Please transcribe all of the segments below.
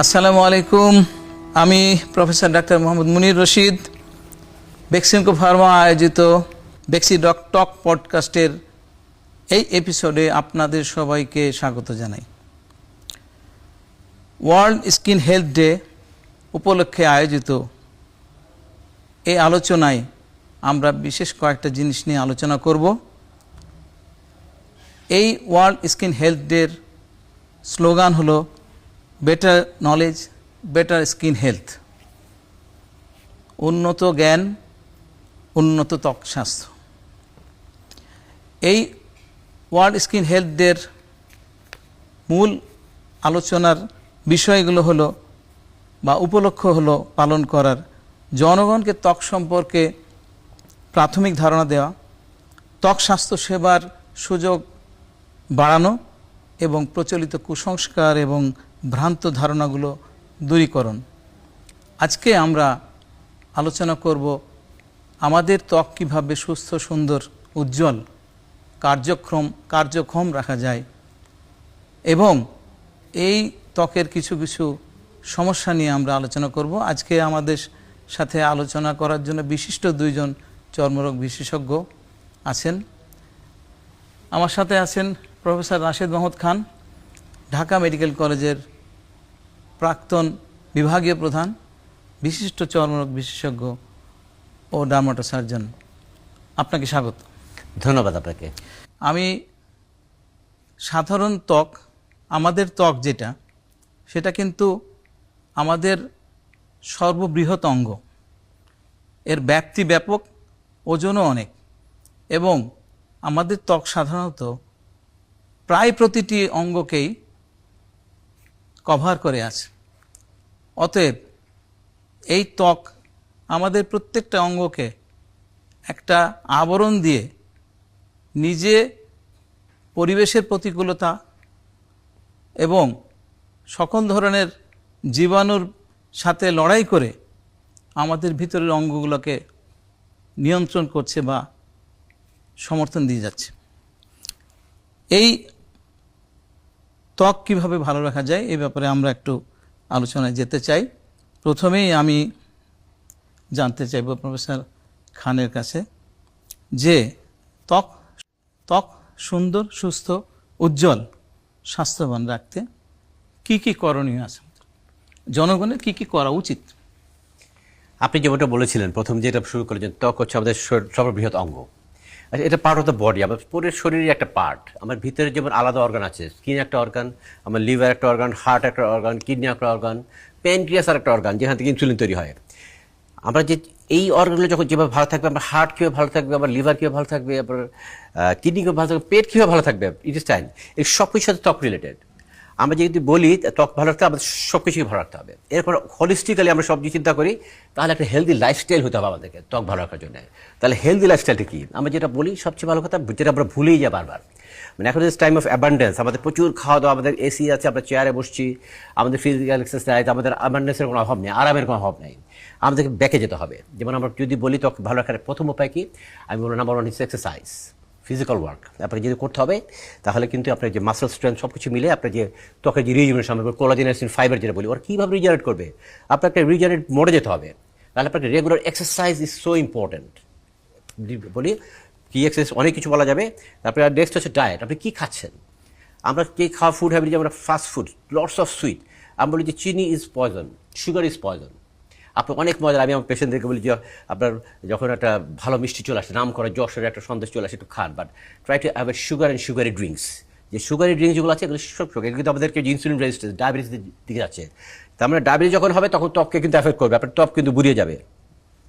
আসসালামু আলাইকুম। আমি প্রফেসর ডাক্তার মোহাম্মদ মুনির রশিদ বেক্সিমকো ফার্মা আয়োজিত বেক্সি ডক টক পডকাস্টের এই এপিসোডে আপনাদের সবাইকে স্বাগত জানাই। ওয়ার্ল্ড স্কিন হেলথ ডে উপলক্ষে আয়োজিত এই আলোচনায় আমরা বিশেষ কয়েকটা জিনিস নিয়ে আলোচনা করব। এই ওয়ার্ল্ড স্কিন হেলথ ডের স্লোগান হলো better knowledge better skin health, উন্নত জ্ঞান উন্নত ত্বক স্বাস্থ্য। এই ওয়ার্ল্ড স্কিন হেলথ ডের মূল আলোচনার বিষয়গুলো হলো বা উপলক্ষ হলো পালন করার জনগণকে ত্বক সম্পর্কে প্রাথমিক ধারণা দেওয়া, ত্বক স্বাস্থ্য সেবার সুযোগ বাড়ানো এবং প্রচলিত কুসংস্কার এবং ভ্রান্ত ধারণাগুলো দূরীকরণ। আজকে আমরা আলোচনা করব আমাদের ত্বক কীভাবে সুস্থ, সুন্দর, উজ্জ্বল, কার্যক্ষম রাখা যায় এবং এই ত্বকের কিছু কিছু সমস্যা নিয়ে আমরা আলোচনা করব। আজকে আমাদের সাথে আলোচনা করার জন্য বিশিষ্ট দুইজন চর্মরোগ বিশেষজ্ঞ আছেন। আমার সাথে আছেন প্রফেসর রাশেদ মাহমুদ খান, ঢাকা মেডিকেল কলেজের প্রাক্তন বিভাগীয় প্রধান, বিশিষ্ট চর্মরোগ বিশেষজ্ঞ ও ডার্মাটোসার্জন। আপনাকে স্বাগত। ধন্যবাদ আপনাকে। আমি সাধারণ ত্বক, আমাদের ত্বক যেটা, সেটা কিন্তু আমাদের সর্ববৃহৎ অঙ্গ, এর ব্যাপ্তি ব্যাপক, ওজনও অনেক এবং আমাদের ত্বক সাধারণত প্রায় প্রতিটি অঙ্গকেই কভার করে আছে। অতএব এই ত্বক আমাদের প্রত্যেকটা অঙ্গকে একটা আবরণ দিয়ে নিজে পরিবেশের প্রতিকূলতা এবং সকল ধরনের জীবাণুর সাথে লড়াই করে আমাদের ভিতরের অঙ্গগুলোকে নিয়ন্ত্রণ করছে বা সমর্থন দিয়ে যাচ্ছে। এই ত্বক কীভাবে ভালো রাখা যায় এই ব্যাপারে আমরা একটু আলোচনায় যেতে চাই। প্রথমেই আমি জানতে চাইব প্রফেসর খানের কাছে যে ত্বক সুন্দর, সুস্থ, উজ্জ্বল, স্বাস্থ্যবান রাখতে কি কি করণীয় আছে, জনগণের কি কি করা উচিত? আপনি যেমনটা বলেছিলেন, প্রথম যেটা শুরু করেছেন, ত্বক হচ্ছে আমাদের সর্ববৃহৎ অঙ্গ। আচ্ছা, এটা পার্ট অফ দ্য বডি, আমাদের পুরো শরীরের একটা পার্ট। আমার ভিতরে যেমন আলাদা অর্গান আছে, স্কিন একটা অর্গান, আমার লিভার একটা অর্গান, হার্ট একটা অর্গান, কিডনি একটা অর্গান, প্যানক্রিয়াস আর একটা অর্গান, যেখান থেকে ইনসুলিন তৈরি হয়। আমরা যে এই অর্গানগুলো যখন যেভাবে ভালো থাকবে, আমার হার্ট কীভাবে ভালো থাকবে, আমার লিভার কীভাবে ভালো থাকবে, আপনার কিডনি কীভাবে ভালো থাকবে, পেট কীভাবে ভালো থাকবে, ইন্টেস্টাইন, এই সব কিছুর সাথে ত্বক রিলেটেড। আমরা যদি বলি ত্বক ভালো রাখতে আমাদের সব কিছুই ভালো রাখতে হবে। এরপর হোলিস্টিক্যালি আমরা সব চিন্তা করি, তাহলে একটা হেলদি লাইফস্টাইল হতে হবে আমাদেরকে ত্বক ভালো রাখার জন্য। তাহলে হেলদি লাইফস্টাইলটা কি? আমরা যেটা বলি সবচেয়ে ভালো কথা, যেটা আমরা ভুলেই যাই বারবার, মানে এখন টাইম অফ অ্যাবান্ডেন্স, আমাদের প্রচুর খাওয়া দাওয়া, আমাদের এসি আছে, আমরা চেয়ারে বসছি, আমাদের ফিজিক্যাল এক্সারসাইজ, আমাদের অ্যাবান্ডেন্সের কোনো অভাব নেই, আরামের কোনো অভাব নেই। আমাদেরকে ব্যাকে যেতে হবে। যেমন আমরা যদি বলি ত্বক ভালো রাখার প্রথম উপায় কি, আমি বলবো নাম্বার 1 হচ্ছে এক্সারসাইজ, ফিজিক্যাল ওয়ার্ক। আপনাকে যদি করতে হবে তাহলে কিন্তু আপনার যে মাসেল স্ট্রেংথ সব কিছু মিলে আপনার যে ত্বকের যে রিজেনারেশন, কোলাজেন ফাইবার যেটা বলি, ওরা কীভাবে রিজেনারেট করবে, আপনাকে রিজেনারেট মোডে যেতে হবে। তাহলে আপনাকে regular exercise is so important. বলি কি এক্সারসাইজ, অনেক কিছু বলা যাবে। তারপরে নেক্সট হচ্ছে ডায়েট, আপনি কী খাচ্ছেন। আমরা যে খাওয়া ফুড হ্যাবিট, যেমন fast food, lots of sweet, আমরা বলি যে চিনি is poison, sugar is poison. আপনার অনেক মজার, আমি আমার পেশেন্টদেরকে বলি যে আপনার যখন একটা ভালো মিষ্টি চলে আসে, নাম করা যশোরের একটা সন্দেশ চলে আসে, একটু খান, but try to have a sugar and sugary drinks. যে সুগারি ড্রিঙ্কস যেগুলো আছে এগুলো সব সুগার, কিন্তু আমাদেরকে যে ইনসুলিন রেজিস্ট্যান্স, ডায়াবেটিসের দিকে যাচ্ছে। তার মানে ডায়াবেটিস যখন হবে তখন ত্বককে কিন্তু এফেক্ট করবে, আপনার ত্বক কিন্তু বুড়িয়ে যাবে,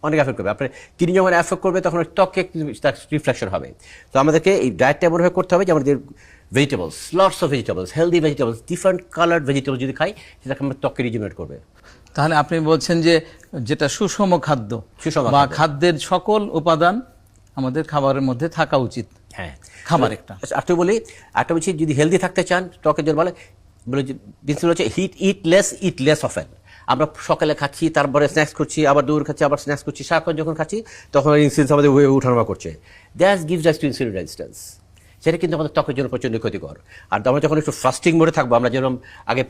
অনেক এফেক্ট করবে। আপনার কিডনি যখন এফেক্ট করবে তখন ত্বককে তার রিফ্লেকশন হবে। তো আমাদেরকে এই ডায়েটটা এমনভাবে করতে হবে যে আমাদের vegetables, lots of vegetables, healthy vegetables, different coloured vegetable যদি খাই, সেটাকে আমরা ত্বককে রিজেনারেট করবে। তাহলে আপনি বলছেন যে যেটা সুষম খাদ্য বা খাদ্যের সকল উপাদান আমাদের খাবারের মধ্যে থাকা উচিত। হ্যাঁ, খাবার একটা। আরেকটা বলি, একটা বলছি যদি হেলদি থাকতে চান, ত্বকের জন্য বলে হচ্ছে ইট লেস অফেন। আমরা সকালে খাচ্ছি, তারপরে স্ন্যাক্স করছি, আবার দুপুর খাচ্ছি, আবার স্ন্যাক্স করছি, সারাক্ষণ যখন খাচ্ছি তখন ইনসুলিন আমাদের ওঠানামা করছে। That gives us to insulin resistance. সেটা কিন্তু আমাদের ত্বকের জন্য প্রচণ্ড ক্ষতিকর। আর আমরা যখন একটু ফাস্টিং মোডে থাকবো, আমরা যেরকম আগে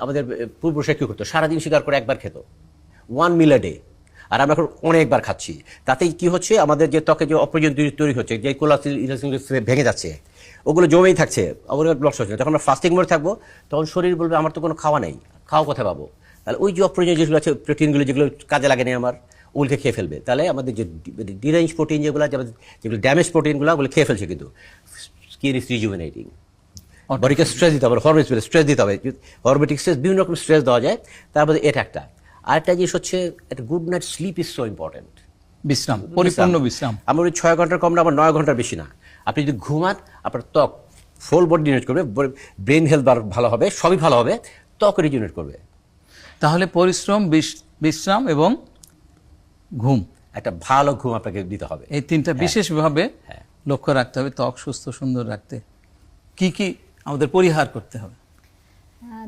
আমাদের পূর্বপুরুষরা কী করতো, সারাদিন শিকার করে একবার খেত, 1 meal a day, আর আমরা এখন অনেকবার খাচ্ছি। তাতেই কি হচ্ছে, আমাদের যে ত্বকে যে অপ্রয়োজন তৈরি হচ্ছে, যে কোলাজেন ভেঙে যাচ্ছে, ওগুলো জমেই থাকছে, ওগুলো ব্লক হচ্ছে। যখন আমরা ফাস্টিং মোডে থাকবো তখন শরীর বলবে আমার তো কোনো খাওয়া নেই, খাওয়া কোথায় পাবো? তাহলে ওই যে অপ্রয়োজনীয় যেগুলো আছে প্রোটিনগুলো, যেগুলো কাজে লাগে না আমার, ওগুলোকে খেয়ে ফেলবে। তাহলে আমাদের যে ডিরেঞ্জ প্রোটিন যেগুলো ড্যামেজ প্রোটিনগুলো, ওগুলো খেয়ে ফেলছে। কিন্তু স্কিন ইজ রিজুভিনেটিং, বডিকে স্ট্রেস দিতে হবে, হরমোন স্ট্রেস দিতে হবে, হরমেটিক স্ট্রেস, বিভিন্ন রকম স্ট্রেস দেওয়া যায়। তারপরে এটা একটা। আরেকটা জিনিস হচ্ছে, একটা good night sleep is so important. বিশ্রাম, পরিপূর্ণ বিশ্রাম। আমার ওই 6 ঘন্টার কম না, আবার 9 ঘন্টার বেশি না। আপনি যদি ঘুমান, আপনার ত্বক ফুল বডি রিজেনারেট করবে, ব্রেন হেলথ ভালো হবে, সবই ভালো হবে, ত্বক রিজেনারেট করবে। তাহলে পরিশ্রম, বিশ্রাম এবং ঘুম, একটা ভালো ঘুম আপনাকে দিতে হবে। এই তিনটা বিশেষভাবে লক্ষ্য রাখতে হবে ত্বক সুস্থ সুন্দর রাখতে। কি কি আমাদের পরিহার করতে হবে?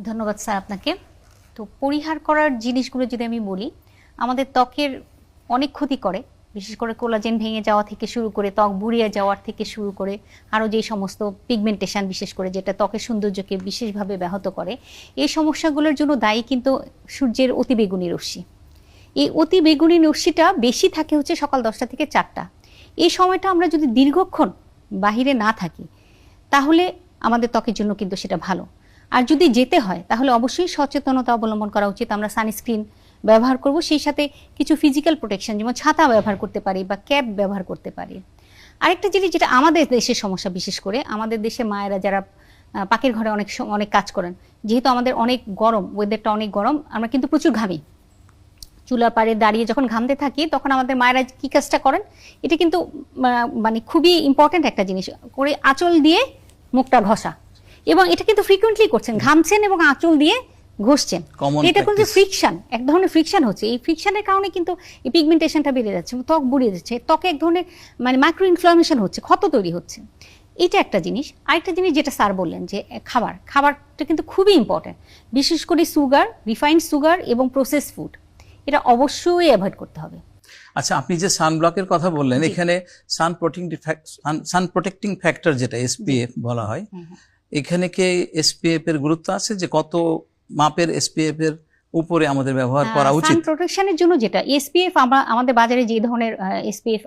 ধন্যবাদ স্যার আপনাকে। তো পরিহার করার জিনিসগুলো যদি আমি বলি, আমাদের ত্বকের অনেক ক্ষতি করে, বিশেষ করে কোলাজেন ভেঙে যাওয়া থেকে শুরু করে, ত্বক বুড়িয়ে যাওয়ার থেকে শুরু করে, আরও যে সমস্ত পিগমেন্টেশন, বিশেষ করে যেটা ত্বকের সৌন্দর্যকে বিশেষভাবে ব্যাহত করে, এই সমস্যাগুলোর জন্য দায়ী কিন্তু সূর্যের অতিবেগুনি রশ্মি। এই অতিবেগুনি রশ্মিটা বেশি থাকে হচ্ছে সকাল 10টা থেকে 4টা। এই সময়টা আমরা যদি দীর্ঘক্ষণ বাহিরে না থাকি, তাহলে আমাদের ত্বকের জন্য কিন্তু সেটা ভালো। আর যদি যেতে হয় তাহলে অবশ্যই সচেতনতা অবলম্বন করা উচিত। আমরা সানস্ক্রিন ব্যবহার করব, সেই সাথে কিছু ফিজিক্যাল প্রোটেকশন, যেমন ছাতা ব্যবহার করতে পারি বা ক্যাপ ব্যবহার করতে পারি। আরেকটা জিনিস যেটা আমাদের দেশের সমস্যা, বিশেষ করে আমাদের দেশে মায়েরা যারা পাকের ঘরে অনেক কাজ করেন, যেহেতু আমাদের অনেক গরম, ওয়েদারটা অনেক গরম, আমরা কিন্তু প্রচুর ঘামি। চুলার পাড়ে দাঁড়িয়ে যখন ঘামতে থাকি, তখন আমাদের মায়েরা কি কাজটা করেন, এটা কিন্তু মানে খুবই ইম্পর্টেন্ট একটা জিনিস করে, আঁচল দিয়ে মুখটা ঘষা। এবং এটা কিন্তু ফ্রিকুয়েন্টলি করছেন, ঘামছেন এবং আঁচল দিয়ে ঘষছেন। এটা কিন্তু ফ্রিকশন, এক ধরনের ফ্রিকশন হচ্ছে। এই ফ্রিকশনের কারণে কিন্তু এই পিগমেন্টেশনটা বেড়ে যাচ্ছে, ত্বক বুড়িয়ে যাচ্ছে, ত্বকে এক ধরনের মানে মাইক্রো ইনফ্লামেশন হচ্ছে, ক্ষত তৈরি হচ্ছে। এটা একটা জিনিস। আরেকটা জিনিস যেটা স্যার বললেন যে খাবারটা কিন্তু খুবই ইম্পর্টেন্ট, বিশেষ করে সুগার, রিফাইন্ড সুগার এবং প্রসেস ফুড, এটা অবশ্যই অ্যাভয়েড করতে হবে। আচ্ছা, আপনি যে সানব্লকের কথা বললেন, এখানে সান প্রোটেক্টিং ফ্যাক্টর যেটা এসপিএফ বলা হয়, এখানে কি এসপিএফ এর গুরুত্ব আছে, যে কত মাপের এসপিএফ এর উপরে আমাদের ব্যবহার করা উচিত? সান প্রোটেকশনের জন্য যেটা এসপিএফ, আমাদের বাজারে যে ধরনের এসপিএফ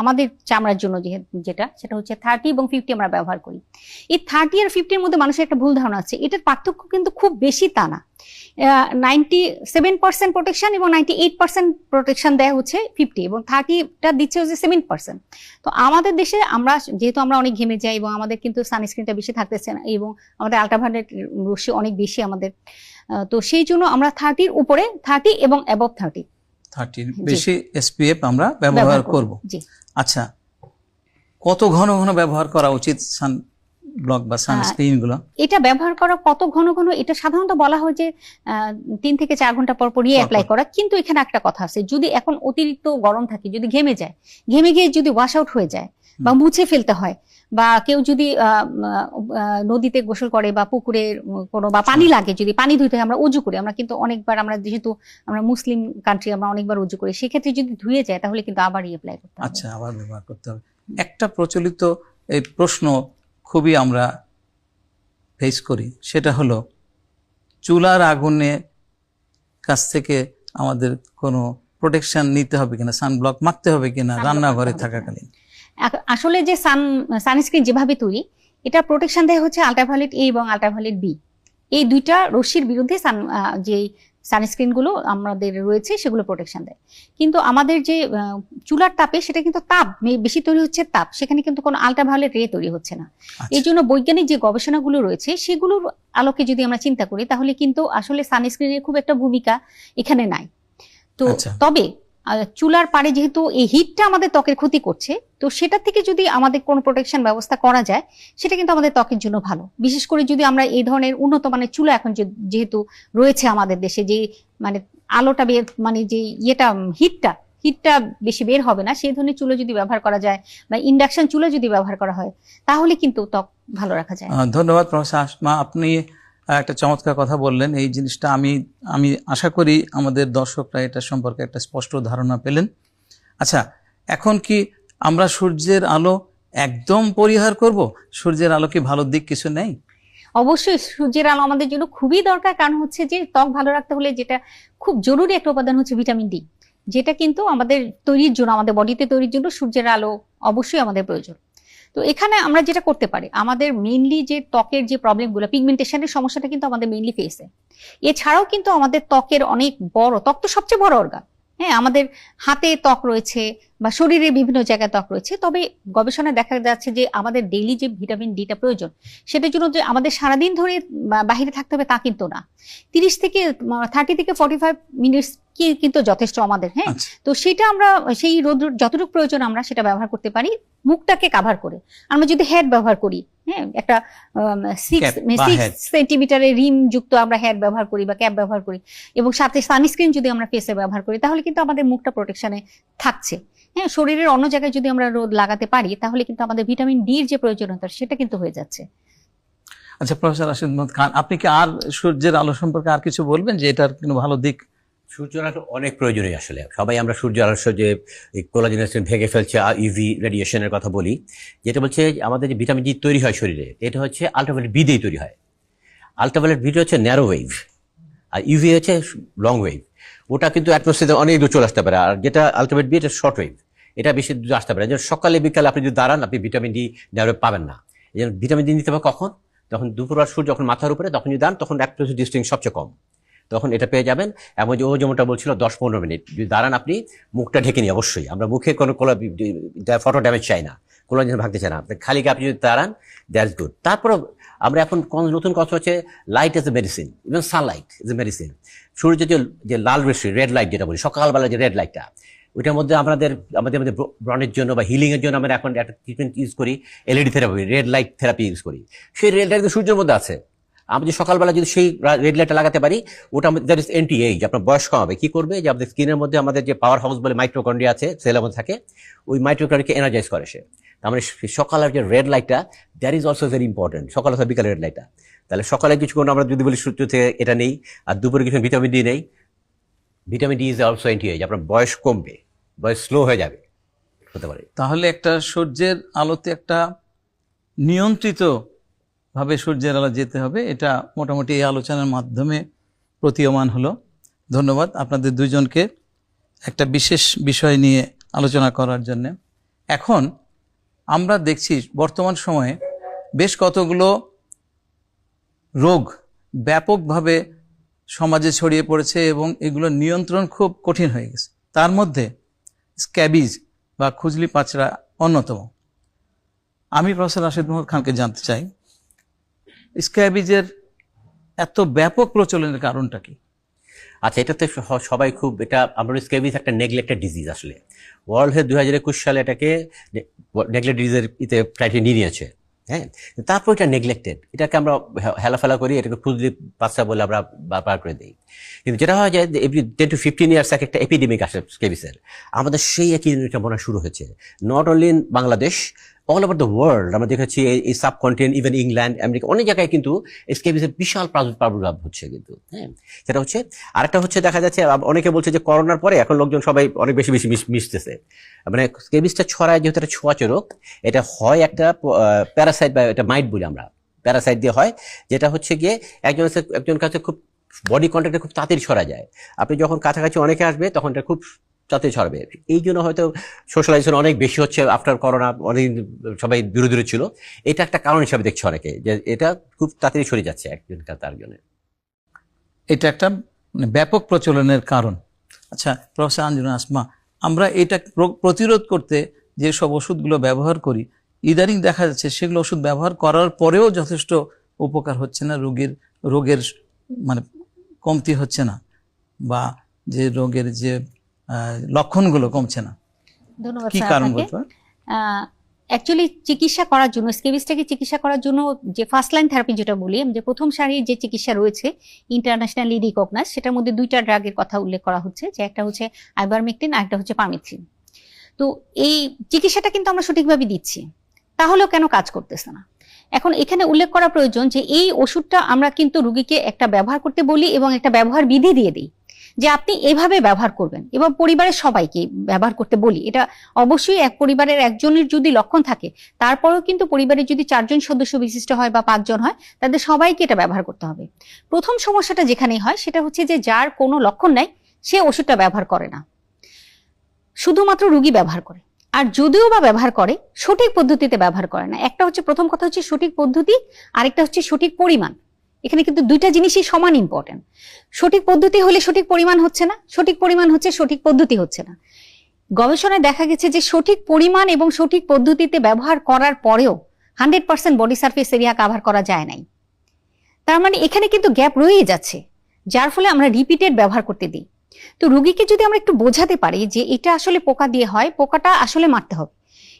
আমাদের চামড়ার জন্য যেটা, সেটা হচ্ছে 30 এবং 50 আমরা ব্যবহার করি। এই 30 আর 50 এর মধ্যে মানুষের একটা ভুল ধারণা আছে, এটার পার্থক্য কিন্তু খুব বেশি তা না। 97% প্রোটেকশন এবং 98% প্রোটেকশন দেয় হচ্ছে 50, এবং 30টা দিচ্ছে হচ্ছে 7%। তো আমাদের দেশে যেহেতু আমরা অনেক ঘেমে যাই এবং আমাদের কিন্তু সানস্ক্রিনটা বেশি থাকতেছে না, এবং আমাদের আল্ট্রাভায়োলেট রশ্মি অনেক বেশি আমাদের, তো সেই জন্য আমরা 30 উপরে, 30 এবং অ্যাবভ 30 বেশি এসপিএফ আমরা ব্যবহার করব। আচ্ছা, কত ঘন ঘন ব্যবহার করা উচিত সানব্লক বা সানস্ক্রিন গুলো? এটা ব্যবহার করা কত ঘন ঘন, এটা সাধারণত বলা হয় যে 3 থেকে 4 ঘন্টা পর পরই অ্যাপ্লাই করা। কিন্তু এখানে একটা কথা আছে, যদি এখন অতিরিক্ত গরম থাকে, যদি ঘেমে গিয়ে যদি ওয়াশ আউট হয়ে যায় বা মুছে ফেলতে হয়, বা কেউ যদি নদীতে গোসল করে বা পুকুরে কোনো বা পানি লাগে, যদি পানি ধুইতে হয়, আমরা উজু করি, আমরা কিন্তু অনেকবার, আমরা যেহেতু আমরা মুসলিম কান্ট্রি, আমরা অনেকবার উজু করি, সেক্ষেত্রে যদি ধুয়ে যায় তাহলে কিন্তু আবার অ্যাপ্লাই করতে হবে। আচ্ছা, আবার ব্যবহার করতে হবে। একটা প্রচলিত এই প্রশ্ন খুবই আমরা ফেস করি, সেটা হলো চুলার আগুনের কাছ থেকে আমাদের কোনো প্রোটেকশন নিতে হবে কিনা, সানব্লক মাখতে হবে কিনা রান্নাঘরে থাকাকালীন? আসলে যে সানস্ক্রিন যেভাবে তৈরি, এটা প্রোটেকশন দেয় হচ্ছে আল্ট্রাভায়োলেট এ এবং আল্ট্রাভায়োলেট বি, এই দুইটা রশ্মির বিরুদ্ধে যে সানস্ক্রিনগুলো আমাদের রয়েছে সেগুলো প্রোটেকশন দেয়। কিন্তু আমাদের যে চুলার তাপে, সেটা কিন্তু তাপ বেশি তৈরি হচ্ছে, তাপ, সেখানে কিন্তু কোনো আল্ট্রাভায়োলেট রে তৈরি হচ্ছে না। এই জন্য বৈজ্ঞানিক যে গবেষণাগুলো রয়েছে সেগুলোর আলোকে যদি আমরা চিন্তা করি, তাহলে কিন্তু আসলে সানস্ক্রিনের খুব একটা ভূমিকা এখানে নাই। তো তবে চুলার পাড়ে যেহেতু এই হিটটা আমাদের ত্বকের ক্ষতি করছে, তো সেটা থেকে যদি আমাদের কোনো প্রোটেকশন ব্যবস্থা করা যায়, সেটা কিন্তু আমাদের ত্বকের জন্য ভালো। বিশেষ করে যদি আমরা এই ধরনের উন্নত মানের চুলা এখন যেহেতু রয়েছে আমাদের দেশে, যে মানে আলোটা মানে যে হিটটা বেশি বের হবে না, সেই ধরনের চুলা যদি ব্যবহার করা যায়, বা ইন্ডাকশন চুলা যদি ব্যবহার করা হয়, তাহলে কিন্তু ত্বক ভালো রাখা যায়। ধন্যবাদ প্রফেসর আসমা, আপনি একটা চমৎকার কথা বললেন। এই জিনিসটা আমি আশা করি আমাদের দর্শকরা এটা সম্পর্কে একটা স্পষ্ট ধারণা পেলেন। আচ্ছা, এখন কি আমরা সূর্যের আলো একদম পরিহার করব? সূর্যের আলো কি ভালো দিক কিছু নেই? অবশ্যই সূর্যের আলো আমাদের জন্য খুবই দরকার, কারণ হচ্ছে যে ত্বক ভালো রাখতে হলে যেটা খুব জরুরি একটা উপাদান হচ্ছে ভিটামিন ডি, যেটা কিন্তু আমাদের তৈরির জন্য, আমাদের বডিতে তৈরির জন্য সূর্যের আলো অবশ্যই আমাদের প্রয়োজন। তো এখানে আমরা যেটা করতে পারি, আমাদের মেইনলি যে ত্বকের যে প্রবলেমগুলো, পিগমেন্টেশনের সমস্যাটা কিন্তু আমাদের মেইনলি ফেসে। এছাড়াও কিন্তু আমাদের ত্বকের অনেক বড়, ত্বক তো সবচেয়ে বড় অর্গান, হ্যাঁ, আমাদের হাতে ত্বক রয়েছে বা শরীরের বিভিন্ন জায়গায় ত্বক রয়েছে। তবে গবেষণায় দেখা যাচ্ছে যে আমাদের ডেইলি যে ভিটামিন ডিটা প্রয়োজন, সেটার জন্য যে আমাদের সারাদিন ধরে বাহিরে থাকতে হবে তা কিন্তু না। 30 থেকে 45 মিনিটস কি কিন্তু যথেষ্ট আমাদের, হ্যাঁ। আচ্ছা। তো সেটা আমরা সেই রোদ যতটুকু প্রয়োজন আমরা সেটা ব্যবহার করতে পারি মুখটাকে কাভার করে। আমরা যদি হেড ব্যবহার করি, হ্যাঁ, একটা Cap বা 6 hat। সেন্টিমিটারের রিম যুক্ত আমরা হেড ব্যবহার করি বা ক্যাপ ব্যবহার করি, এবং সাথে সানস্ক্রিন যদি আমরা ফেসে ব্যবহার করি, তাহলে কিন্তু আমাদের মুখটা প্রোটেকশনে থাকছে। হ্যাঁ, শরীরের অন্য জায়গায় যদি আমরা রোদ লাগাতে পারি, তাহলে কিন্তু আমাদের ভিটামিন ডি এর যে প্রয়োজনীয়তা সেটা কিন্তু হয়ে যাচ্ছে। আচ্ছা প্রফেসর রাশিদ মোহাম্মদ খান, আপনি কি আর সূর্যের আলো সম্পর্কে আর কিছু বলবেন যে এটার কোনো ভালো দিক? সূর্যের আলো অনেক প্রয়োজনীয় আসলে। সবাই আমরা সূর্য আলো যে কোলাজেন ভেঙে ফেলছে, ইউভি রেডিয়েশনের কথা বলি, যেটা বলছে আমাদের যে ভিটামিন ডি তৈরি হয় শরীরে, এটা হচ্ছে আলট্রাভায়োলেট বি দিয়ে তৈরি হয়। আলট্রাভায়োলেট বি হচ্ছে ন্যারো ওয়েভ, আর ইউভি হচ্ছে লং ওয়েভ। ওটা কিন্তু অ্যাটমসফিয়ারে অনেক দূর চলে আসতে পারে, আর যেটা আলট্রাভায়োলেট বি এটা শর্ট ওয়েভ, এটা বেশি দূর আসতে পারে। যেমন সকালে বিকালে আপনি যদি দাঁড়ান, আপনি ভিটামিন ডি ন্যারো ওয়েভ পাবেন না। এই জন্য ভিটামিন ডি নিতে হবে কখন? যখন দুপুরবার সূর্য যখন মাথার উপরে, তখন যদি দাঁড়ান তখন অ্যাটমসফিয়ার ডিস্টেন্স সবচেয়ে কম, তখন এটা পেয়ে যাবেন। এবং ও যেমনটা বলছিল 10-15 মিনিট যদি দাঁড়ান, আপনি মুখটা ঢেকে নিই অবশ্যই। আমরা মুখে কোনো ফটো ড্যামেজ চাই না, কোলাজেন ভাঙতে চাই না, খালি আপনি যদি দাঁড়ান, দ্যাটস গুড। তারপর আমরা এখন নতুন কথা হচ্ছে light is a medicine, even Sunlight is a medicine. সূর্যের যে লাল রশ্মি, রেড লাইট যেটা বলি, সকালবেলা যে রেড লাইটটা, ওইটার মধ্যে আমাদের ব্রণের জন্য বা হিলিং এর জন্য আমরা এখন একটা ট্রিটমেন্ট ইউজ করি, LED therapy, red light therapy use করি। সেই রেড লাইট সূর্যের মধ্যে আছে। আমরা যদি সকালবেলা যদি সেই রেড লাইটটা লাগাতে পারি, ওটা দ্যাট ইজ এন্টি এজ, আপনার বয়স কমাবে। কি করবে? যে আমাদের স্কিনের মধ্যে আমাদের যে পাওয়ার হাউস বলে মাইক্রোকন্ড্রিয়া আছে, সেলের মধ্যে থাকে, ওই মাইক্রোকন্ড্রিয়াকে এনার্জাইজ করে সে। তার মানে সকালের যে রেড লাইটটা, that is also very important, সকাল অথবা বিকালের রেড লাইটটা। তাহলে সকালে কিছুক্ষণ আমরা যদি বলি সূর্য থেকে এটা নেই, আর দুপুরে কিছু ভিটামিন ডি নেই, vitamin D is also anti age, আপনার বয়স কমবে, বয়স স্লো হয়ে যাবে, হতে পারে। তাহলে একটা সূর্যের আলোতে একটা নিয়ন্ত্রিত ভাবে সূর্যের আলো যেতে হবে, এটা মোটামুটি এই আলোচনার মাধ্যমে প্রতীয়মান হলো। ধন্যবাদ আপনাদের দুজনকে একটা বিশেষ বিষয় নিয়ে আলোচনা করার জন্য। এখন আমরা দেখছি বর্তমান সময়ে বেশ কতগুলো রোগ ব্যাপকভাবে সমাজে ছড়িয়ে পড়েছে এবং এগুলো নিয়ন্ত্রণ খুব কঠিন হয়ে গেছে। তার মধ্যে স্ক্যাবিজ বা খুজলি পাচড়া অন্যতম। আমি প্রফেসর রাশিদ মোহাম্মদ খানকে জানতে চাই, স্ক্যাবিজের এত ব্যাপক প্রচলনের কারণটা কি? আচ্ছা, এটাতে সবাই খুব, এটা আমরা স্ক্যাবিজ একটা নেগলেক্টেড ডিজিজ। আসলে ওয়ার্ল্ড হেলথ 2021 সালে এটাকে নেগলেক্টেড ডিজিজের ক্রাইটেরিয়া নিয়ে নিয়েছে, হ্যাঁ। তারপর এটা নেগলেক্টেড, এটাকে আমরা হেলাফেলা করি, এটাকে খুজলি পাচড়া বলে আমরা বার করে দিই। কিন্তু যেটা হয় যে এভরি 10 to 15 ইয়ার্স একটা এপিডেমিক আসে স্ক্যাবিজের। আমাদের সেই একই জিনিসটা মনে শুরু হয়েছে, not only in Bangladesh, all over the world. আমরা দেখেছি এই সাবকন্টিনেন্ট, ইভেন ইংল্যান্ড, আমেরিকা, অনেক জায়গায় কিন্তু স্ক্যাবিজের বিশাল প্রাদুর্ভাব হচ্ছে কিন্তু, হ্যাঁ। সেটা হচ্ছে। আরেকটা হচ্ছে দেখা যাচ্ছে, অনেকে বলছে যে করোনার পরে এখন লোকজন সবাই অনেক বেশি বেশি মিশতেছে। মানে স্ক্যাবিজটা ছড়ায় যেহেতু একটা ছোঁয়াচে রোগ, এটা হয় একটা প্যারাসাইট বা এটা মাইট বলি আমরা, প্যারাসাইট দিয়ে হয়, যেটা হচ্ছে গিয়ে একজন কাছে খুব বডি কন্ট্যাক্টে খুব তাড়াতাড়ি ছড়া যায়। আপনি যখন কাছাকাছি অনেকে আসবে তখন এটা খুব তাড়াতাড়ি ছড়াবে। এই জন্য হয়তো সোশ্যালাইজেশন অনেক বেশি হচ্ছে আফটার করোনা, অনেক সবাই দূরে দূরে ছিল। এটা একটা কারণ হিসাবে দেখছে অনেকে, যে এটা খুব তাড়াতাড়ি ছড়িয়ে যাচ্ছে একজন তার জন্য। এটা একটা ব্যাপক প্রচলনের কারণ। আচ্ছা প্রফেসর আঞ্জুনা আসমা, আমরা এটা প্রতিরোধ করতে যেসব ওষুধগুলো ব্যবহার করি, ইদানিং দেখা যাচ্ছে সেগুলো ওষুধ ব্যবহার করার পরেও যথেষ্ট উপকার হচ্ছে না, রোগের মানে কমতি হচ্ছে না, বা যে রোগের যে লক্ষণগুলো কমছে না। ধন্যবাদ কি স্যার কারণ আপনাকে। বলতে পারেন? অ্যাকচুয়ালি চিকিৎসা করার জন্য, স্ক্যাবিজটাকে চিকিৎসা করার জন্য যে ফার্স্ট লাইন থেরাপি যেটা বলি, যে প্রথম সারির যে চিকিৎসা রয়েছে ইন্টারন্যাশনালি রিকগনাইজড, সেটার মধ্যে দুইটা ড্রাগের কথা উল্লেখ করা হচ্ছে, যে একটা হচ্ছে আইভারমেকটিন আর একটা হচ্ছে পারমেথ্রিন। তো এই চিকিৎসাটা কিন্তু আমরা সঠিকভাবে দিচ্ছি, তাহলেও কেন কাজ করতেছে না? এখন এখানে উল্লেখ করা প্রয়োজন যে এই ওষুধটা আমরা কিন্তু রোগীকে একটা ব্যবহার করতে বলি এবং একটা ব্যবহার বিধি দিয়ে দিই, যে আপনি এভাবে ব্যবহার করবেন এবং পরিবারের সবাইকে ব্যবহার করতে বলি। এটা অবশ্যই এক পরিবারের একজনের যদি লক্ষণ থাকে, তারপরেও কিন্তু পরিবারের যদি 4 জন সদস্য বিশিষ্ট হয় বা 5 জন হয়, তাদের সবাইকে এটা ব্যবহার করতে হবে। প্রথম সমস্যাটা যেখানেই হয় সেটা হচ্ছে যে যার কোনো লক্ষণ নাই সে ওষুধটা ব্যবহার করে না, শুধুমাত্র রোগী ব্যবহার করে। আর যদিও বা ব্যবহার করে, সঠিক পদ্ধতিতে ব্যবহার করে না। একটা হচ্ছে, প্রথম কথা হচ্ছে সঠিক পদ্ধতি, আরেকটা হচ্ছে সঠিক পরিমাণ। এখানে কিন্তু দুইটা জিনিসই সমান ইম্পর্টেন্ট। সঠিক পদ্ধতি হলে সঠিক পরিমাণ হচ্ছে না, সঠিক পরিমাণ হচ্ছে সঠিক পদ্ধতি হচ্ছে না। গবেষণায় দেখা গেছে যে সঠিক পরিমাণ এবং সঠিক পদ্ধতিতে ব্যবহার করার পরেও 100% বডি সারফেস এরিয়া কভার করা যায় নাই। তার মানে এখানে কিন্তু গ্যাপ রয়েই যাচ্ছে, যার ফলে আমরা রিপিটেড ব্যবহার করতে দিই। তো রোগীকে যদি আমরা একটু বোঝাতে পারি যে এটা আসলে পোকা দিয়ে হয়, পোকাটা আসলে মারতে হবে।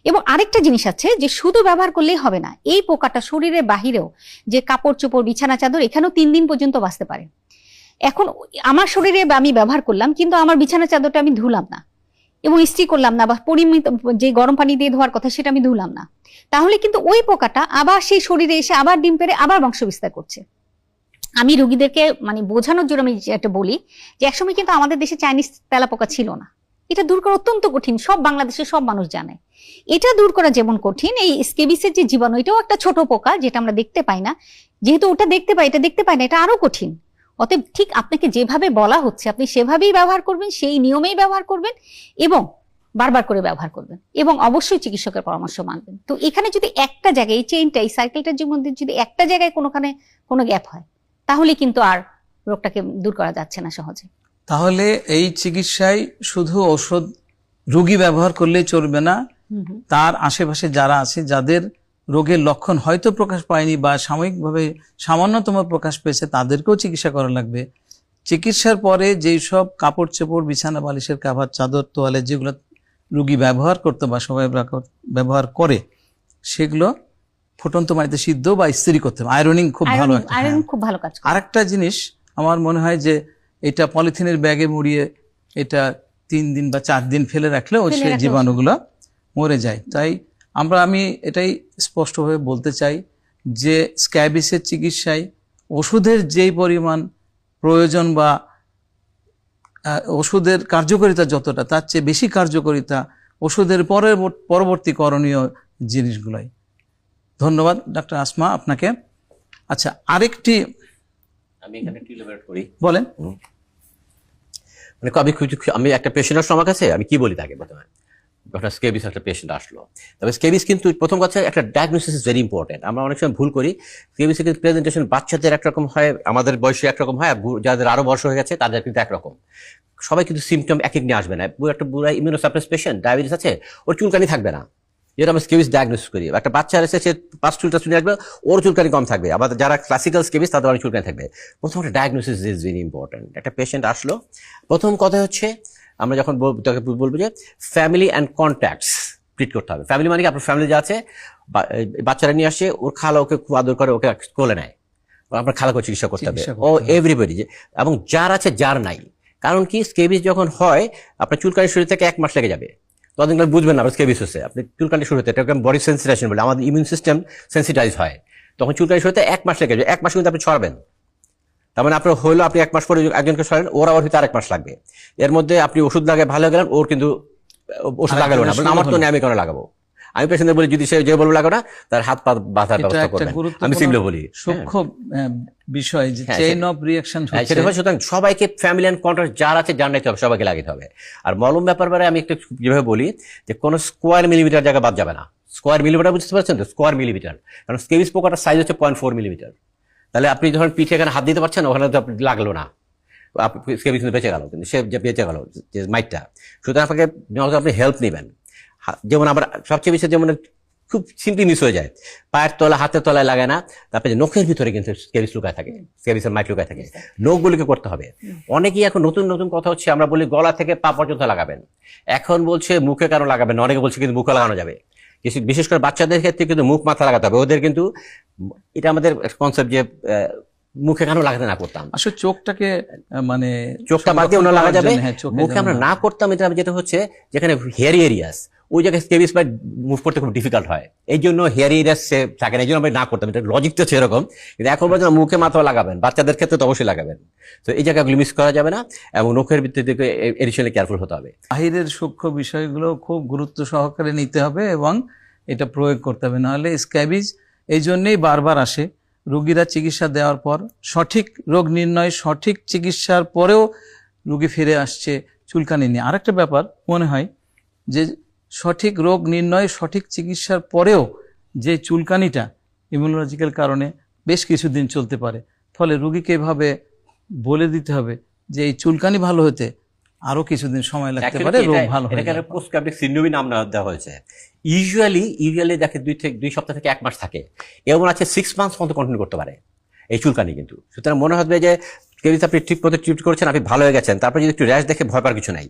এবং আরেকটা জিনিস আছে যে শুধু ব্যবহার করলেই হবে না, এই পোকাটা শরীরের বাহিরেও, যে কাপড় চোপড়, বিছানা চাদর, এখানেও 3 দিন পর্যন্ত বাঁচতে পারে। এখন আমার শরীরে আমি ব্যবহার করলাম, কিন্তু আমার বিছানা চাদরটা আমি ধুলাম না এবং ইস্ত্রি করলাম না, বা পরিমিত যে গরম পানি দিয়ে ধোয়ার কথা সেটা আমি ধুলাম না, তাহলে কিন্তু ওই পোকাটা আবার সেই শরীরে এসে আবার ডিম পেড়ে আবার বংশ বিস্তার করছে। আমি রোগীদেরকে মানে বোঝানোর জন্য আমি একটা বলি যে একসময় কিন্তু আমাদের দেশে চাইনিজ তেলাপোকা ছিল না। এটা দূর করা অত্যন্ত কঠিন, সব বাংলাদেশের সব মানুষ জানে। এটা দূর করা যেমন কঠিন, এই স্কেবিসের যে জীবাণু, এটাও একটা ছোট পোকা যেটা আমরা দেখতে পাই না। যেহেতু ওটা দেখতে পাই, এটা দেখতে পাই না, এটা আরো কঠিন। অতএব ঠিক আপনাকে যেভাবে বলা হচ্ছে আপনি সেভাবেই ব্যবহার করবেন, সেই নিয়মেই ব্যবহার করবেন এবং বারবার করে ব্যবহার করবেন, এবং অবশ্যই চিকিৎসকের পরামর্শ মানবেন। তো এখানে যদি একটা জায়গায়, এই চেইনটা, এই সাইকেলটার মধ্যে যদি একটা জায়গায় কোনোখানে কোনো গ্যাপ হয়, তাহলে কিন্তু আর রোগটাকে দূর করা যাচ্ছে না সহজে। তাহলে এই চিকিৎসায় শুধু ওষুধ রোগী ব্যবহার করলেই চলবে না, তার আশেপাশে যারা আছে, যাদের রোগের লক্ষণ হয়তো প্রকাশ পায়নি বা সাময়িকভাবে সামান্যতম প্রকাশ পেয়েছে, তাদেরকেও চিকিৎসা করা লাগবে। চিকিৎসার পরে যেই সব কাপড় চোপড়, বিছানা বালিশের কাভার, চাদর, তোয়ালে যেগুলো রোগী ব্যবহার করতে বা সবাই ব্যবহার করে, সেগুলো ফুটন্ত পানিতে সিদ্ধ বা ইস্ত্রি করতে হবে। আয়রনিং খুব ভালো একটা, আয়রন খুব ভালো কাজ করে। আরেকটা জিনিস আমার মনে হয় যে এটা পলিথিনের ব্যাগে মুড়িয়ে এটা 3 দিন বা 4 দিন ফেলে রাখলেও সেই জীবাণুগুলো মরে যায়। তাই আমি এটাই স্পষ্টভাবে বলতে চাই যে স্ক্যাবিসের চিকিৎসায় ওষুধের যেই পরিমাণ প্রয়োজন বা ওষুধের কার্যকারিতা যতটা, তার চেয়ে বেশি কার্যকারিতা ওষুধের পরবর্তী করণীয় জিনিসগুলোই। ধন্যবাদ ডাক্তার আসমা আপনাকে। আচ্ছা, আরেকটি আমি এখানে একটু ইলাবোরেট করি। বলেন। মানে আমি একটা পেশেন্ট আমার কাছে, আমি কি বলি তাকে প্রথমে, যখন স্কেবিস একটা পেশেন্ট আসলো, তবে স্কেবিস কিন্তু প্রথম কথা একটা ডায়াগনোসিস ইজ ভেরি ইম্পর্টেন্ট। আমরা অনেক সময় ভুল করি। স্কেবিসের কিন্তু প্রেজেন্টেশন বাচ্চাদের একরকম হয়, আমাদের বয়সে একরকম হয়, যাদের আরো বয়স হয়ে গেছে তাদের কিন্তু একরকম। সবাই কিন্তু সিমটম এক নিয়ে আসবে না। একটা বুড়া ইমিউনোসাপ্রেস পেশেন্ট, ডায়াবেটিস আছে, ওর চুলকানি থাকবে না, যেটা আমরা স্কেবিস ডায়াগনোসিস করি। একটা বাচ্চা এসে সে 5 চুলটা চুলে আসবে, ওর চুলকানি কম থাকবে। আমাদের যারা ক্লাসিক্যাল স্কেবিস তাদের অনেক চুলকানি থাকবে। প্রথম একটা ডায়াগনোসিস ইজ ভেরি ইম্পর্টেন্ট। একটা পেশেন্ট আসলো, প্রথম কথা হচ্ছে আমরা যখন বলবো যে ফ্যামিলি অ্যান্ড কন্ট্যাক্টস ট্রিট করতে হবে। ফ্যামিলি মানে কি, আপনার ফ্যামিলি যা আছে, বাচ্চারা নিয়ে আসে, ওর খালা ওকে খুব আদর করে, ওকে কোলে নেয়, আপনার খালাকে চিকিৎসা করতে হবে। ও এভরিবডি, এবং যার আছে যার নাই। কারণ কি, স্কেবিস যখন হয় আপনার চুলকানি শরীর থেকে 1 মাস লেগে যাবে, ততদিন বুঝবেন না আপনার স্কেবিস হচ্ছে। আপনি চুলকানি শুরু হতে, এটাকে বডি সেন্সিটাইজেশন বলে, আমাদের ইমিউন সিস্টেম সেন্সিটাইজ হয়, তখন চুলকানি শুরুতে 1 মাস লেগে যাবে। 1 মাস কিন্তু আপনি ছড়াবেন, তার মানে আপনার হইলো আপনি 1 মাস পরে একজনকে সরেন, ওর আবার হয়তো 1 মাস লাগবে। এর মধ্যে আপনি ওষুধ লাগে ভালো গেলেন, ওর কিন্তু ওষুধ লাগালো না, আমার তো নেই, আমি কেন লাগাবো? আমি পেশেন্টদের বলি, যদি সে যে বলবো লাগানো, তার হাত পা বাঁধার ব্যবস্থা করবেন। আমি সিম্পলি বলি, সূক্ষ্ম বিষয় যে চেইন অফ রিঅ্যাকশন হচ্ছে, সেটা হয়। সুতরাং সবাইকে ফ্যামিলি অ্যান্ড কন্ট্যাক্ট যার আছে যার নাইতে হবে, সবাইকে লাগাতে হবে। আর মলম ব্যাপারে আমি একটু যেভাবে বলি যে কোনো স্কোয়ার মিলিমিটার জায়গা বাদ যাবে না। স্কোয়ার মিলিমিটার বুঝতে পারছেন তো? স্কোয়ার মিলিমিটার, কারণ স্কেবিস পোকাটার সাইজ হচ্ছে 0.4 মিলিমিটার। তাহলে আপনি যখন পিঠে এখানে হাত দিতে পারছেন, ওখানে তো লাগলো না, স্কেবিস কিন্তু বেঁচে গেল, কিন্তু সে বেঁচে গেল যে মাইটটা। সুতরাং আপনাকে আপনি হেল্প নেবেন। যেমন আমরা সবচেয়ে বেশি যেমন খুব সিম্পলি মিস হয়ে যায়, পায়ের তলা হাতের তলায় লাগে না, তারপরে নখের ভিতরে কিন্তু স্কেবিস লুকায় থাকে, স্কেবিসের মাইট লুকায় থাকে। নখগুলিকে করতে হবে। অনেকেই এখন নতুন নতুন কথা হচ্ছে, আমরা বলি গলা থেকে পা পর্যন্ত লাগাবেন, এখন বলছে মুখে কেন লাগাবেন, অনেকে বলছে কিন্তু মুখে লাগানো যাবে। বিশেষ করে বাচ্চাদের ক্ষেত্রে কিন্তু মুখ মাথা লাগাতে হবে ওদের, কিন্তু এটা আমাদের কনসেপ্ট যে মুখে কেন লাগাতে না করতাম। আসলে চোখটাকে মানে চোখটা বাদ দিয়ে লাগা যাবে, মুখে আমরা না করতাম। এটা যেটা হচ্ছে যেখানে হেয়ারি এরিয়াস, ওই জায়গায় স্কেবিস বাইট মুভ করতে খুব ডিফিকাল্ট হয়, এই জন্য হেয়ারি ইরাস সে থাকে না, এই জন্য আমরা না করতাম, এটা লজিক তো সেরকম। কিন্তু এখন পর্যন্ত মুখে মাথাও লাগাবেন, বাচ্চাদের ক্ষেত্রে তো অবশ্যই লাগাবেন। তো এই জায়গাগুলো মিস করা যাবে না এবং নখের ভিত্তিতে এডিশনালি কেয়ারফুল হতে হবে। বাহিরের সূক্ষ্ম বিষয়গুলো খুব গুরুত্ব সহকারে নিতে হবে এবং এটা প্রয়োগ করতে হবে, নাহলে স্ক্যাবিজ এই জন্যেই বারবার আসে। রোগীরা চিকিৎসা দেওয়ার পর সঠিক রোগ নির্ণয়, সঠিক চিকিৎসার পরেও রোগী ফিরে আসছে চুলকানি নিয়ে। আরেকটা ব্যাপার মনে হয় যে সঠিক রোগ নির্ণয়, সঠিক চিকিৎসার পরেও যে চুলকানিটা ইমিউনোলজিক্যাল কারণে বেশ কিছুদিন চলতে পারে, ফলে রোগীকে এভাবে বলে দিতে হবে যে এই চুলকানি ভালো হতে আরো কিছুদিন সময় লাগতে পারে, রোগ ভালো হয়ে যাবে। পোস্ট ক্যাভিটি সিন্ড্রোমই নাম দেওয়া হয়েছে। ইউজুয়ালি দেখে 2 সপ্তাহ থেকে 1 মাস থাকে, এমন আছে 6 মান্থস পর্যন্ত কন্টিনিউ করতে পারে এই চুলকানি। কিন্তু সুতরাং মনে হবে যে কেউ আপনি ঠিক মতো ট্রিট করছেন, আপনি ভালো হয়ে গেছেন, তারপর যদি একটু র্যাশ দেখে ভয় পাওয়ার কিছু নাই,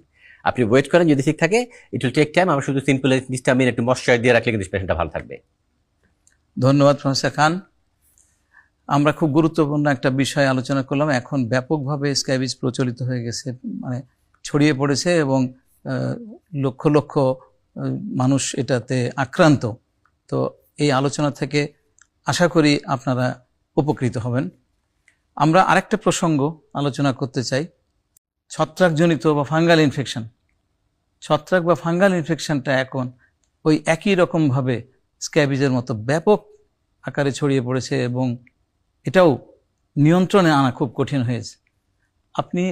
আপনি ওয়েট করেন, যদি ঠিক থাকে ইট উইল টেক টাইম। আমরা শুধু সিম্পল হিস্টামিন একটু ময়েশ্চার দিয়ে রাখলে কিন্তু পেশেন্টটা ভালো থাকবে। ধন্যবাদ প্রফেসর খান। আমরা খুব গুরুত্বপূর্ণ একটা বিষয় আলোচনা করলাম। এখন ব্যাপকভাবে স্ক্যাবিজ প্রচলিত হয়ে গেছে, মানে ছড়িয়ে পড়েছে এবং লক্ষ লক্ষ মানুষ এটাতে আক্রান্ত। তো এই আলোচনা থেকে আশা করি আপনারা উপকৃত হবেন। আমরা আরেকটা প্রসঙ্গ আলোচনা করতে চাই, ছত্রাকজনিত বা ফাঙ্গাল ইনফেকশন। ছত্রাক বা ফাঙ্গাল ইনফেকশনটা এখন ওই একই রকমভাবে স্ক্যাবিজের মতো ব্যাপক আকারে ছড়িয়ে পড়েছে এবং এটাও নিয়ন্ত্রণে আনা খুব কঠিন হয়েছে। আপনি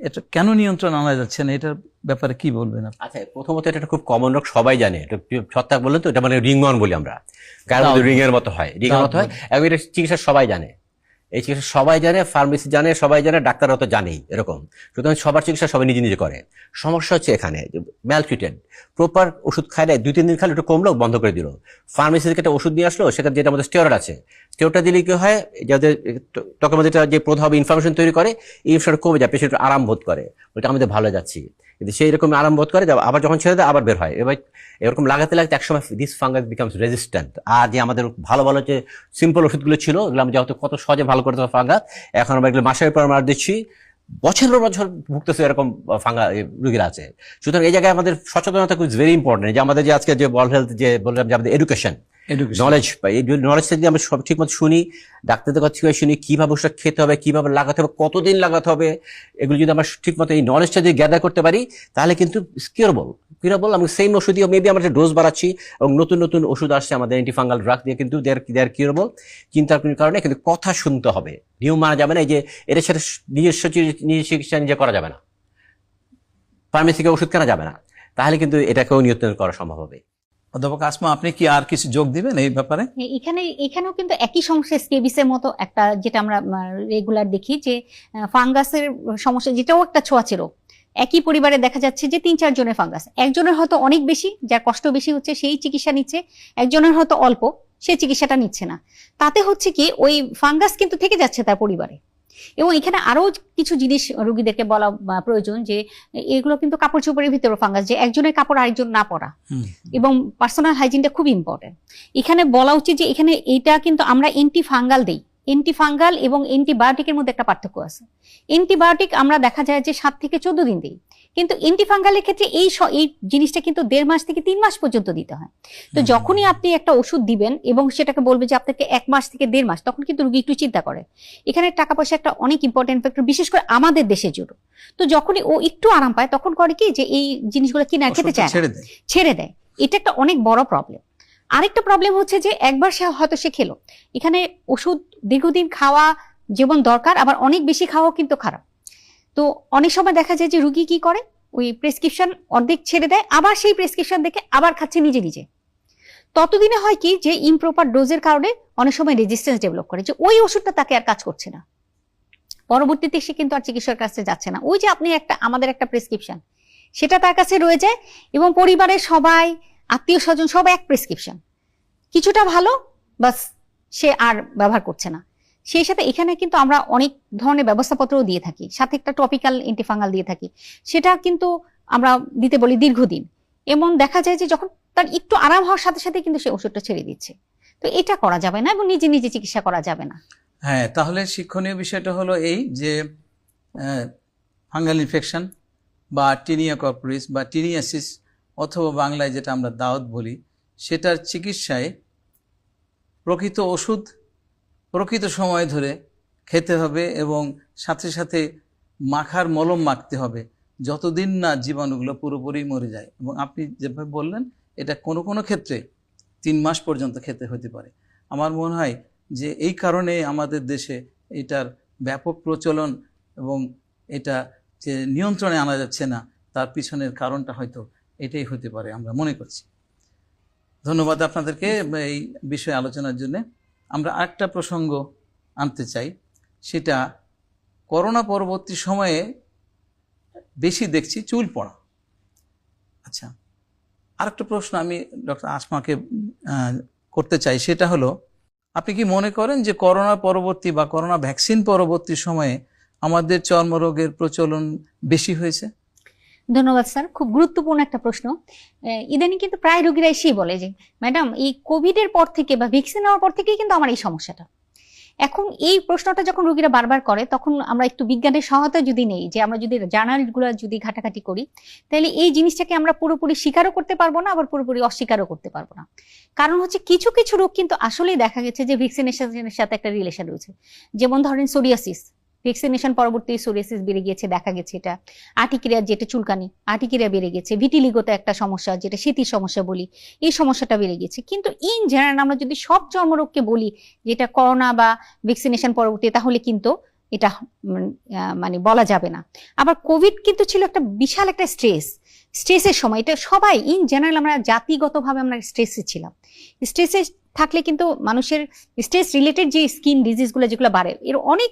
এটা কেন নিয়ন্ত্রণে আনা যাচ্ছে না, এটার ব্যাপারে কি বলবেন? আচ্ছা, প্রথমত এটা খুব কমন রোগ, সবাই জানে। এটা ছত্রাক বললেন তো, এটা মানে রিংওয়ার্ম বলি আমরা, কারণ রিং এর মতো হয়, রিং এর মতো হয়। এবং এটা চিকিৎসা সবাই জানে, এই চিকিৎসা সবাই জানে, ফার্মেসি জানে, সবাই জানে, ডাক্তাররা তো জানেই এরকম। সুতরাং সবার চিকিৎসা সবাই নিজে নিজে করে। সমস্যা হচ্ছে এখানে ম্যাল ট্রিটেড, প্রপার ওষুধ খায় না, 2-3 দিন খালে একটু কমলো, বন্ধ করে দিল। ফার্মেসি থেকে একটা ওষুধ নিয়ে আসলো, সেটা যেটা আমাদের স্টেরয়েড আছে, স্টেরয়েডটা দিলে কি হয়, যাদের ত্বকের মধ্যে যে প্রভাব ইনফ্লামেশন তৈরি করে, এই ইনফ্লামেশন কমে যায়, পেশেন্ট আরাম বোধ করে, ওইটা আমাদের ভালো যাচ্ছি। কিন্তু সেই রকম আরাম বোধ করে, আবার যখন ছেড়ে দেয় আবার বের হয়। এবার এরকম লাগাতে লাগাতে একসময় দিস ফাঙ্গাস বিকামস রেজিস্ট্যান্ট। আর যে আমাদের ভালো ভালো যে সিম্পল ওষুধগুলো ছিল, ওগুলো আমরা যেহেতু কত সহজে ভালো করতে ফাঙ্গাস, এখন আমরা এগুলো মাসের পর মাস দিচ্ছি, বছর ভুগতেছে এরকম রোগীরা আছে। সুতরাং এই জায়গায় আমাদের সচেতনতা খুব ভেরি ইম্পর্টেন্ট। যে আমাদের যে আজকে যে ওয়ার্ল্ড হেলথ যে বললাম যে আমাদের এডুকেশন নলেজ পাই, এই নলেজটা যদি আমরা সব ঠিক মতো শুনি, ডাক্তারদের কথা শুনি, কিভাবে ওষুধ খেতে হবে, কিভাবে লাগাতে হবে, কতদিন লাগাতে হবে, এগুলো যদি আমরা ঠিক মতো এই নলেজটা যদি গ্যাদার করতে পারি, তাহলে কিন্তু কিউরেবল আমি সেম ওষুধই মেবি আমরা ডোজ বাড়াচ্ছি এবং নতুন নতুন ওষুধ আসছে আমাদের অ্যান্টিফাঙ্গাল ড্রাগ দিয়ে, কিন্তু দেয়ার কিউরেবল। চিন্তার কোনো কারণে কিন্তু কথা শুনতে হবে, নিয়ম মানা যাবে না। এই যে এর সাথে নিজস্ব চিকিৎসা নিজে করা যাবে না, ফার্মেসিকে ওষুধ কেনা যাবে না, তাহলে কিন্তু এটাকেও নিয়ন্ত্রণ করা সম্ভব হবে। অধ্যাপক আসমা, আপনি কি আর কিছু যোগ দিবেন এই ব্যাপারে? এখানেও কিন্তু একই সমস্যা, স্কেবিসের মতো একটা, যেটা আমরা রেগুলার দেখি যে ফাঙ্গাসের সমস্যা, যেটাও একটা ছোঁয়াচে রোগ। একই পরিবারে দেখা যাচ্ছে যে 3-4 জনের ফাঙ্গাস, একজনের হয়তো অনেক বেশি, যার কষ্ট বেশি হচ্ছে, সেই চিকিৎসা নিচ্ছে, একজনের হয়তো অল্প, সে চিকিৎসাটা নিচ্ছে না। তাতে হচ্ছে কি ওই ফাঙ্গাস কিন্তু থেকে যাচ্ছে তার পরিবারে। এবং এখানে আরো কিছু জিনিস রোগীদেরকে বলা প্রয়োজন, যে এগুলো কিন্তু কাপড় চোপড়ের ভিতরে ফাঙ্গাস, যে একজনের কাপড় আরেকজন না পরা, এবং পার্সোনাল হাইজিনটা খুব ইম্পর্টেন্ট। এখানে বলা উচিত যে এখানে এটা কিন্তু আমরা অ্যান্টিফাঙ্গাল দেই, অ্যান্টিফাঙ্গাল এবং অ্যান্টিবায়োটিকের মধ্যে একটা পার্থক্য আছে। অ্যান্টিবায়োটিক আমরা দেখা যায় যে 7 থেকে 14 দিন দিই, কিন্তু অ্যান্টিফাঙ্গালের ক্ষেত্রে এই জিনিসটা কিন্তু 1.5 মাস থেকে 3 মাস পর্যন্ত দিতে হয়। তো যখনই আপনি একটা ওষুধ দিবেন এবং সেটাকে বলবে যে আপনাকে 1 মাস থেকে 1.5 মাস, তখন কিন্তু রোগী একটু চিন্তা করে। এখানে টাকা পয়সা একটা অনেক ইম্পর্টেন্ট ফ্যাক্টর, বিশেষ করে আমাদের দেশে জুড়ে। তো যখনই ও একটু আরাম পায়, তখন করে কি যে এই জিনিসগুলো কিনা খেতে চায়, ছেড়ে দেয়। এটা একটা অনেক বড় প্রবলেম। আরেকটা প্রবলেম হচ্ছে যে একবার হয়তো সে খেলো, এখানে ওষুধ দীর্ঘদিন খাওয়া যেমন দরকার, আবার অনেক বেশি খাওয়া কিন্তু খারাপ। তো অনেক সময় দেখা যায় যে রোগী কি করে, ওই প্রেসক্রিপশন অর্ধেক ছেড়ে দেয়, আবার সেই প্রেসক্রিপশন দেখে আবার খাচ্ছে নিজে নিজে। ততদিনে হয় কি যে ইমপ্রপার ডোজের কারণে অনেক সময় রেজিস্ট্যান্স ডেভেলপ করে, যে ওই ওষুধটা তাকে আর কাজ করছে না, পরবর্তীতে সে কিন্তু আর চিকিৎসকের কাছে যাচ্ছে না। ওই যে আপনি আমাদের একটা প্রেসক্রিপশন, সেটা তার কাছে রয়ে যায়, এবং পরিবারের সবাই, আত্মীয় স্বজন সব এক প্রেসক্রিপশন, কিছুটা ভালো, বাস সে আর ব্যবহার করছে না। সেই সাথে এখানে কিন্তু আমরা অনেক ধরনের ব্যবস্থাপত্রও দিয়ে থাকি, সাথে একটা টপিক্যাল অ্যান্টিফাঙ্গাল দিয়ে থাকি, সেটা কিন্তু আমরা দিতে বলি দীর্ঘদিন। এমন দেখা যায় যে যখন তার একটু আরাম হওয়ার সাথে সাথে কিন্তু সে ওষুধটা ছেড়ে দিচ্ছে। তো এটা করা যাবে না এবং নিজে নিজে চিকিৎসা করা যাবে না। হ্যাঁ, তাহলে শিক্ষণীয় বিষয়টা হলো এই যে ফাঙ্গাল ইনফেকশন বা টিনিয়া কর্পোরিস বা টিনিয়াসিস অথবা বাংলায় যেটা আমরা দাওয়াত বলি, সেটার চিকিৎসায় প্রকৃত ওষুধ প্রকৃত সময় ধরে খেতে হবে এবং সাথে সাথে মাখার মলম মাখতে হবে যতদিন না জীবাণুগুলো পুরোপুরি মরে যায়। এবং আপনি যেভাবে বললেন, এটা কোনো কোনো ক্ষেত্রে 3 মাস পর্যন্ত খেতে হতে পারে। আমার মনে হয় যে এই কারণে আমাদের দেশে এটার ব্যাপক প্রচলন এবং এটা যে নিয়ন্ত্রণে আনা যাচ্ছে না, তার পিছনের কারণটা হয়তো এটাই হতে পারে আমরা মনে করছি। ধন্যবাদ আপনাদেরকে এই বিষয়ে আলোচনার জন্য। আমরা আরেকটা প্রসঙ্গ আনতে চাই, সেটা করোনা পরবর্তী সময়ে বেশি দেখছি চুল পড়া। আচ্ছা, আরেকটা প্রশ্ন আমি ডক্টর আসমাকে করতে চাই, সেটা হলো, আপনি কি মনে করেন যে করোনা পরবর্তী বা করোনা ভ্যাকসিন পরবর্তী সময়ে আমাদের চর্মরোগের প্রচলন বেশি হয়েছে? ধন্যবাদ স্যার, খুব গুরুত্বপূর্ণ একটা প্রশ্ন। ইদানিং কিন্তু প্রায় রোগীরা এসেই বলে যে ম্যাডাম, এই কোভিড এর পর থেকে বা ভ্যাকসিন নেওয়ার পর থেকেই কিন্তু আমার এই সমস্যাটা। এখন এই প্রশ্নটা যখন রোগীরা বারবার করে, তখন আমরা একটু বিজ্ঞানের সহায়তা যদি নেই, যে আমরা যদি জার্নালগুলো যদি ঘাটাঘাটি করি, তাহলে এই জিনিসটাকে আমরা পুরোপুরি স্বীকারও করতে পারবো না, আবার পুরোপুরি অস্বীকারও করতে পারবো না। কারণ হচ্ছে কিছু কিছু রোগ কিন্তু আসলেই দেখা গেছে যে ভ্যাকসিনেশনের সাথে একটা রিলেশন রয়েছে। যেমন ধরেন সোরিয়াসিস, ভ্যাকসিনেশন পরবর্তী সোরিয়াসিস বেড়ে গিয়েছে, দেখা গেছে এটা। আর্টিকেরিয়া, যেটা চুলকানি, আর্টিকেরিয়া বেড়ে গেছে। ভিটিলিগোতে একটা সমস্যা, যেটা শীতির সমস্যা বলি, এই সমস্যাটা বেড়ে গেছে। কিন্তু ইন জেনারেল আমরা যদি সব চর্মরোগকে বলি যেটা করোনা বা ভ্যাকসিনেশন পরবর্তী, তাহলে কিন্তু এটা মানে বলা যাবে না। আবার কোভিড কিন্তু ছিল একটা বিশাল একটা স্ট্রেসের সময়। এটা সবাই ইন জেনারেল আমরা জাতিগতভাবে আমরা স্ট্রেসে ছিলাম। স্ট্রেসে থাকলে কিন্তু মানুষের স্ট্রেস রিলেটেড যে স্কিন ডিজিজগুলো যেগুলো বাড়ে, এর অনেক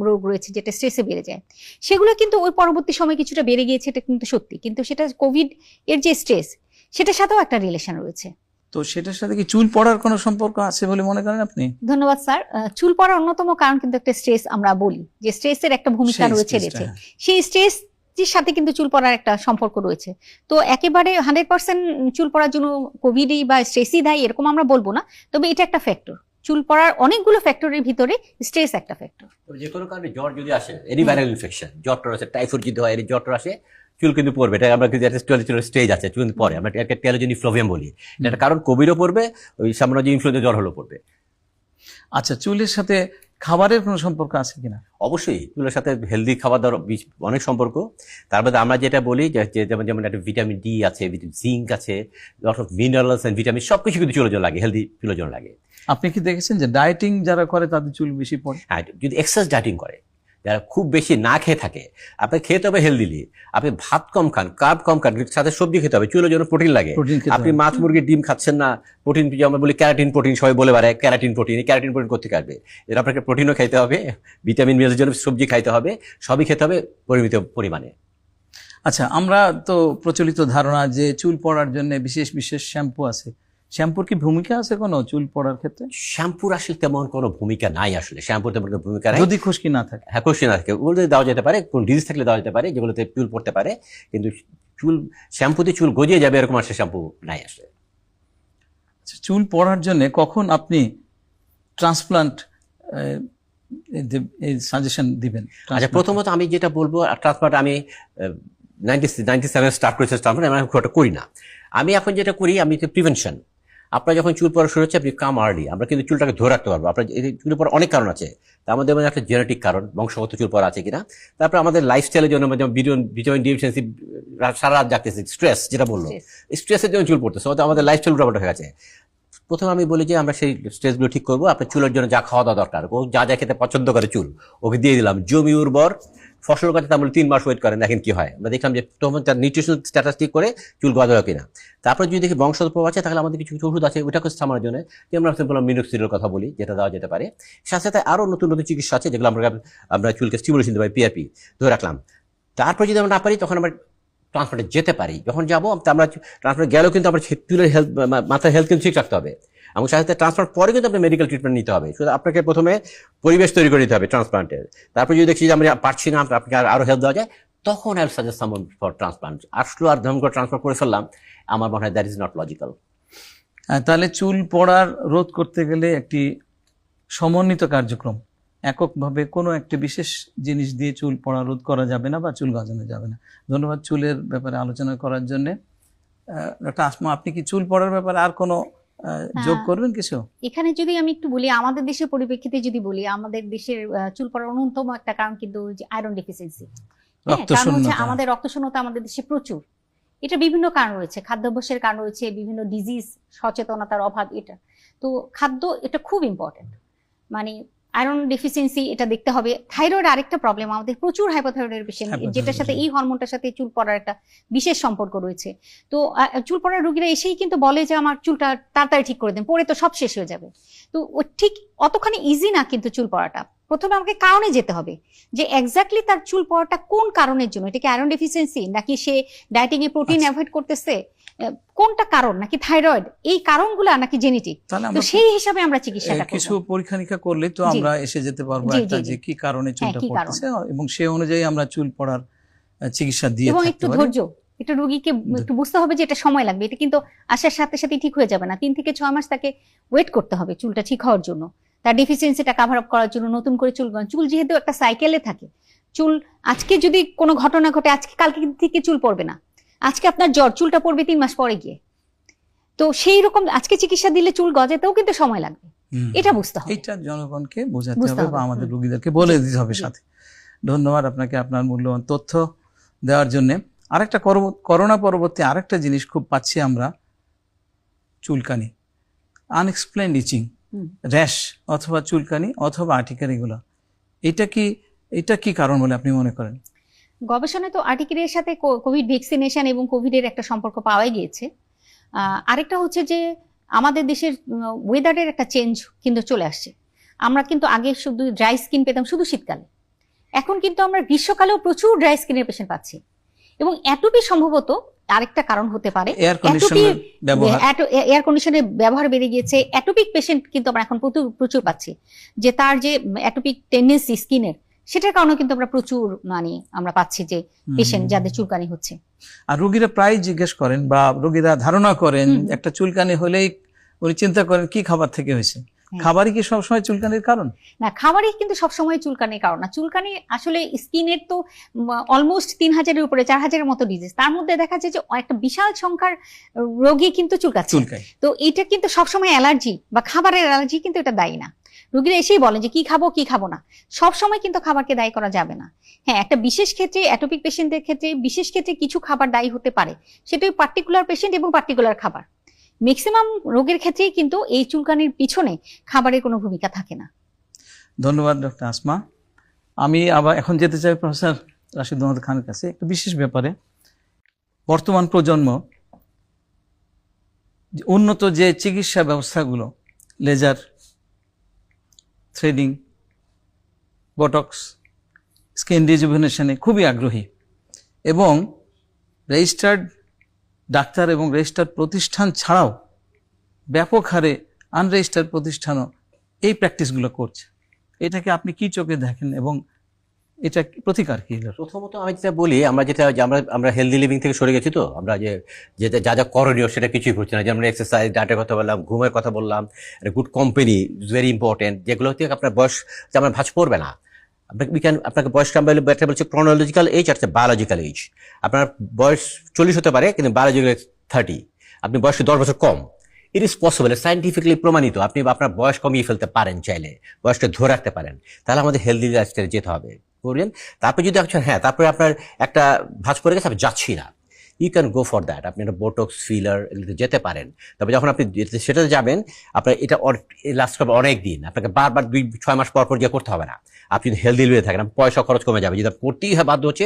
রোগ রয়েছে যেটা স্ট্রেসে বেড়ে যায়, সেগুলো কিন্তু ওই পরবর্তী সময় কিছুটা বেড়ে গিয়েছে, এটা কিন্তু সত্যি। কিন্তু সেটা কোভিড এর যে স্ট্রেস, সেটার সাথেও একটা রিলেশন রয়েছে। তো সেটার সাথে কি চুল পড়ার কোনো সম্পর্ক আছে বলে মনে করেন আপনি? ধন্যবাদ স্যার। চুল পড়ার অন্যতম কারণ কিন্তু একটা স্ট্রেস, আমরা বলি যে স্ট্রেসের একটা ভূমিকা সেই রয়েছে। স্ট্রেসটা, সেই স্ট্রেস এর সাথে কিন্তু চুল পড়ার একটা সম্পর্ক রয়েছে। তো একেবারে 100% চুল পড়ার জন্য কোভিডই বা স্ট্রেসই দায়ী এরকম আমরা বলবো না, তবে এটা একটা ফ্যাক্টর। চুল পড়ার অনেকগুলো ফ্যাক্টরের ভিতরে স্ট্রেস একটা ফ্যাক্টর। যে কোনো কারণে জ্বর যদি আসে, এনি ভাইরাল ইনফেকশন, জ্বরটা আসে, টাইফয়েড যদি হয়, এর জ্বরটা আসে, চুল কিন্তু পড়বে। এটা আমরা কিন্তু একটা স্টেজ আছে, চুল কিন্তু পরে, আমরা একটা টেলোজেনিক ফ্লোভিয়াম বলি। এটা কারণ কোভিডও পড়বে, ওই সামান্য যে ইনফ্লুয়েঞ্জা জ্বর হলো পড়বে। আচ্ছা, চুলের সাথে খাবারের কোনো সম্পর্ক আছে কিনা? অবশ্যই চুলের সাথে হেলদি খাবার দাবার অনেক সম্পর্ক। তার মধ্যে আমরা যেটা বলি যে যেমন একটা ভিটামিন ডি আছে, জিঙ্ক আছে, lot of minerals and vitamin, সবকিছু কিন্তু চুলের জন্য লাগে, হেলদি চুলের জন্য লাগে। আপনি কি দেখেছেন যে ডায়েটিং যারা করে তাদের চুল বেশি পড়ে? হ্যাঁ, যদি এক্সেস ডায়েটিং করে, যারা খুব বেশি না খেয়ে থাকে, আপনি খেতে হবে হেলদিলি, আপনি ভাত কম খান, কার্ব কম খান, সাথে সবজি খেতে হবে, চুলের জন্য প্রোটিন লাগে। আপনি মাছ মুরগির ডিম খাচ্ছেন না, প্রোটিন, আমরা বলি ক্যারাটিন প্রোটিন, সবাই বলে বেড়ায় ক্যারাটিন প্রোটিন। এই ক্যারাটিন প্রোটিন করতে পারবে, এর আপনাকে প্রোটিনও খাইতে হবে, ভিটামিন মিনারেলের জন্য সবজি খাইতে হবে, সবই খেতে হবে পরিমিত পরিমাণে। আচ্ছা, আমরা তো প্রচলিত ধারণা যে চুল পড়ার জন্য বিশেষ বিশেষ শ্যাম্পু আছে, শ্যাম্পুর কি ভূমিকা আছে কোনো চুল পড়ার ক্ষেত্রে? শ্যাম্পুর আসলে তেমন কোনো ভূমিকা নাই, আসলে শ্যাম্পুর তেমন কোনো ভূমিকা নাই যদি খুশকি না থাকে। হ্যাঁ, খুশকি না থাকে, ওগুলো দেওয়া যেতে পারে, কোন ডিজিজ থাকলে দেওয়া যেতে পারে, যেগুলোতে চুল পড়তে পারে। কিন্তু চুল শ্যাম্পুতে চুল গজিয়ে যাবে এরকম আসলে শ্যাম্পু নাই আসলে। চুল পড়ার জন্য কখন আপনি ট্রান্সপ্লান্ট সাজেশন দিবেন? আচ্ছা, প্রথমত আমি যেটা বলবো, ট্রান্সপ্লান্ট আমি 97 স্টার্ট করেছি, ট্রান্সপ্লান্ট আমি খুব একটা করি না। আমি এখন যেটা করি, আমি প্রিভেনশন। আপনার যখন চুল পড়া শুরু হচ্ছে, আপনি কাম আর্লি, আমরা কিন্তু চুলটাকে ধরে রাখতে পারবো। আপনার চুল পড়ার অনেক কারণ আছে, তার মধ্যে একটা জেনেটিক কারণ, বংশগত চুল পড়া আছে কিনা, তারপর আমাদের লাইফস্টাইলের জন্য, যেমন ভিটামিন ডেফিসিয়েন্সি, সারা রাত জাগতেছি, স্ট্রেস যেটা বললো, স্ট্রেসের জন্য চুল পড়তেছে, আমাদের লাইফস্টাইল উল্টাপাল্টা হয়ে গেছে। প্রথমে আমি বলি যে আমরা সেই স্ট্রেসগুলো ঠিক করবো। আপনার চুলের জন্য যা খাওয়া দাওয়া দরকার, ও যা যা খেতে পছন্দ করে চুল ওকে দিয়ে দিলাম। জমি উর্বর ফসল কাটে, তার 3 মাস ওয়েট করেন, দেখেন কি হয়। আমরা দেখলাম যে তখন তার নিউট্রিশনাল স্ট্যাটাস ঠিক করে চুল গজা কিনা। তারপরে যদি দেখি বংশগত প্রভাব আছে, তাহলে আমাদের কিছু কিছু ওষুধ আছে ওইটাকে থামানোর জন্য, যে আমরা বললাম মিনোক্সিডিলের কথা বলি, যেটা দেওয়া যেতে পারে। সাথে সাথে আরো নতুন নতুন চিকিৎসা আছে, যেগুলো আমরা চুলকে স্টিমুলেশন দিতে পারি, পিআরপি ধরে রাখলাম। তারপর যদি আমরা না পারি, তখন আমরা ট্রান্সপ্লান্টে যেতে পারি। যখন যাবো আমরা ট্রান্সপ্লান্ট গেলেও কিন্তু আমরা চুলের হেলথ, মাথার হেলথ কিন্তু ঠিক রাখতে হবে, এবং সাথে ট্রান্সপ্লান্ট পরে কিন্তু আপনার মেডিকেল ট্রিটমেন্ট নিতে হবে। শুধু আপনাকে প্রথমে পরিবেশ তৈরি করে নিতে হবে ট্রান্সপ্লান্টের। তারপর যদি দেখছি যে আমরা পারছি না, আপনাকে আরো হেল্প দেওয়া যায়, তখন I will suggest someone for transplant. আসলো আর ধর্ম করে ট্রান্সফার করে ফেললাম, আমার মনে হয় দ্যাট ইজ নট লজিক্যাল। তাহলে চুল পড়ার রোধ করতে গেলে একটি সমন্বিত কার্যক্রম, এককভাবে কোনো একটি বিশেষ জিনিস দিয়ে চুল পড়া রোধ করা যাবে না বা চুল গজানো যাবে না। ধন্যবাদ চুলের ব্যাপারে আলোচনা করার জন্য। ডক্টর আসমা, আপনি কি চুল পড়ার ব্যাপারে আর কোনো যোগ করবেন কিছু? এখানে যদি আমি একটু বলি, আমাদের দেশের পরিপ্রেক্ষিতে যদি বলি, আমাদের দেশের চুল পড়ার অন্যতম একটা কারণ কিন্তু আয়রন ডেফিসিয়েন্সি। কারণ হচ্ছে আমাদের রক্তশূন্যতা আমাদের দেশে প্রচুর। এটা বিভিন্ন কারণ রয়েছে, খাদ্যাভ্যাসের কারণ রয়েছে, বিভিন্ন ডিজিজ, সচেতনতার অভাব। এটা তো খাদ্য, এটা খুব ইম্পর্টেন্ট। মানে আয়রন ডেফিসিয়েন্সি এটা দেখতে হবে। থাইরয়েড আরেকটা প্রবলেম, আমাদের প্রচুর হাইপোথাইরয়েড পেশেন্ট, যেটার সাথে এই হরমোনটার সাথে চুল পড়ার একটা বিশেষ সম্পর্ক রয়েছে। তো চুল পড়ার রোগীরা এসেই কিন্তু বলে যে আমার চুলটা তাড়াতাড়ি ঠিক করে দেন, পরে তো সব শেষ হয়ে যাবে। তো ঠিক অতখানি ইজি না কিন্তু চুল পড়াটা। প্রথমে আমাকে কারণে যেতে হবে যে এক্স্যাক্টলি তার চুল পড়াটা কোন কারণের জন্য। এটা কি আয়রন ডেফিসিয়েন্সি, নাকি সে ডায়েটিং এ প্রোটিন অ্যাভয়েড করতেছে, কোনটা কারণ, নাকি থাইরয়েড, এই কারণগুলো নাকি জেনেটিক। তো সেই হিসাবে আমরা চিকিৎসাটা করব। কিছু পরীক্ষা নিরীক্ষা করলে তো আমরা এসে যেতে পারবো একটা যে কি কারণে চুলটা পড়ছে, এবং সেই অনুযায়ী আমরা চুল পড়ার চিকিৎসা দিয়ে থাকতে পারি। এবং একটু ধৈর্য, এটা রোগীকে একটু বুঝতে হবে যে এটা সময় লাগবে। এটা কিন্তু আসার সাথে সাথে ঠিক হয়ে যাবে না। 3 থেকে 6 মাস তাকে ওয়েট করতে হবে চুলটা ঠিক হওয়ার জন্য, তার ডেফিসিয়েন্সিটা কভার আপ করার জন্য, নতুন করে চুল যেহেতু একটা সাইকেলে থাকে। চুল আজকে যদি কোনো ঘটনা ঘটে, আজকে কালকে থেকে চুল পড়বে না। আজকে আপনার জ্বর, চুলটা পড়বে 3 মাস পরে গিয়ে। তো সেই রকম আজকে চিকিৎসা দিলে চুল গজাতেও কিন্তু সময় লাগবে, এটা বুঝতে হবে। এটা জনগণকে বোঝাতে হবে বা আমাদের রোগীদেরকে বলে দিতে হবে সাথে। ধন্যবাদ আপনাকে আপনার মূল্যবান তথ্য দেওয়ার জন্য। আরেকটা করোনা পরবর্তী আরেকটা জিনিস খুব পাচ্ছি আমরা, চুলকানি, আনএক্সপ্লেইনড ইচিং, র্যাশ অথবা চুলকানি অথবা আর্টিকারিগুলো। এটা কি কারণ বলে আপনি মনে করেন? গবেষণায় তো আর্টিকারির সাথে কোভিড ভ্যাকসিনেশন এবং কোভিডের একটা সম্পর্ক পাওয়া গিয়েছে। আরেকটা হচ্ছে যে আমাদের দেশের ওয়েদারের একটা চেঞ্জ কিন্তু চলে আসছে। আমরা কিন্তু আগে শুধু ড্রাই স্কিন পেতাম শুধু শীতকালে, এখন কিন্তু আমরা গ্রীষ্মকালেও প্রচুর ড্রাই স্কিনের পেশেন্ট পাচ্ছি। এবং অ্যাটোপি সম্ভবত আরেকটা কারণ হতে পারে। এয়ার কন্ডিশনের ব্যবহার বেড়ে গিয়েছে, অ্যাটোপিক পেশেন্ট কিন্তু আমরা এখন প্রচুর পাচ্ছি। যে তার যে অ্যাটোপিক টেন্ডেন্সি স্কিনের, সেটার কারণে কিন্তু আমরা প্রচুর আমরা পাচ্ছি যে পেশেন্ট যাদের চুলকানি হচ্ছে। আর রোগীরা প্রায় জিজ্ঞেস করেন বা রোগীরা ধারণা করেন একটা চুলকানি হলেই উনি চিন্তা করেন কি খাবার থেকে হয়েছে। খাবারই কি সবসময় চুলকানির কারণ? না, খাবারই কিন্তু সবসময় চুলকানির কারণ না। চুলকানি আসলে স্কিনের তো অলমোস্ট 3000-এর উপরে 4000-এর মতো ডিজিজ, তার মধ্যে দেখা যায় যে একটা বিশাল সংখ্যার রোগী কিন্তু চুলকাচ্ছে। তো এটা কিন্তু সবসময় অ্যালার্জি বা খাবারের অ্যালার্জি কিন্তু এটা দায়ী না। রোগীরা এসেই বলেন যে কি খাবো কি খাবো না, সবসময় কিন্তু খাবারকে দায়ী করা যাবে না। হ্যাঁ, একটা বিশেষ ক্ষেত্রে অ্যাটোপিক পেশেন্টদের ক্ষেত্রে বিশেষ ক্ষেত্রে কিছু খাবার দায়ী হতে পারে, সেটাই পার্টিকুলার পেশেন্ট এবং পার্টিকুলার খাবার। ম্যাক্সিমাম রোগের ক্ষেত্রেই কিন্তু এই চুলকানির পিছনে খাবারের কোনো ভূমিকা থাকে না। ধন্যবাদ ডক্টর আসমা। আমি আবার এখন যেতে চাই প্রফেসর রাশিদ মোহাম্মদ খানের কাছে একটা বিশেষ ব্যাপারে। বর্তমান প্রজন্ম উন্নত যে চিকিৎসা ব্যবস্থাগুলো, লেজার, থ্রেডিং, বটক্স, স্কিন রিজুভেনেশনে খুবই আগ্রহী, এবং রেজিস্টার্ড ডাক্তার এবং রেজিস্টার্ড প্রতিষ্ঠান ছাড়াও ব্যাপক হারে আনরেজিস্টার্ড প্রতিষ্ঠানও এই প্র্যাকটিসগুলো করছে। এটাকে আপনি কি চোখে দেখেন এবং এটা প্রতিকার কি? প্রথমত আমি যেটা বলি, আমরা হেলদি লিভিং থেকে সরে গেছি। তো আমরা যা যা করণীয় সেটা কিছুই করছি না। যেমন এক্সারসাইজ, ডায়েটের কথা বললাম, ঘুমের কথা বললাম, good company is very important, যেগুলো থেকে আপনার বয়স যেমন ভাঁজ পড়বে না। আপনাকে বয়সটা বলছে ক্রোনোলজিক্যাল এজ আর বায়োলজিক্যাল এজ। আপনার বয়স 40 হতে পারে, কিন্তু বায়োলজিক্যাল 30, আপনি বয়সে 10 বছর কম। ইট ইজ পসিবল, সাইন্টিফিক্যালি প্রমাণিত। আপনি আপনার বয়স কমিয়ে ফেলতে পারেন চাইলে, বয়সটা ধরে রাখতে পারেন। তাহলে আমাদের হেলদি লাইফস্টাইলে যেতে হবে, বুঝলেন? তারপরে যদি তারপরে আপনার একটা ভাঁজ পড়ে গেছে, আপনি যাচ্ছি না, you can go for that. আপনি একটা বোটক্স, ফিলার এগুলোতে যেতে পারেন। তবে যখন আপনি সেটাতে যাবেন, আপনার এটা লাস্ট করবে অনেক দিন। আপনাকে বারবার 2-6 মাস পর গিয়ে করতে হবে না। আপনি যদি হেলদি লিভে থাকেন, পয়সা খরচ কমে যাবে। যদি করতেই বাধ্য হচ্ছে,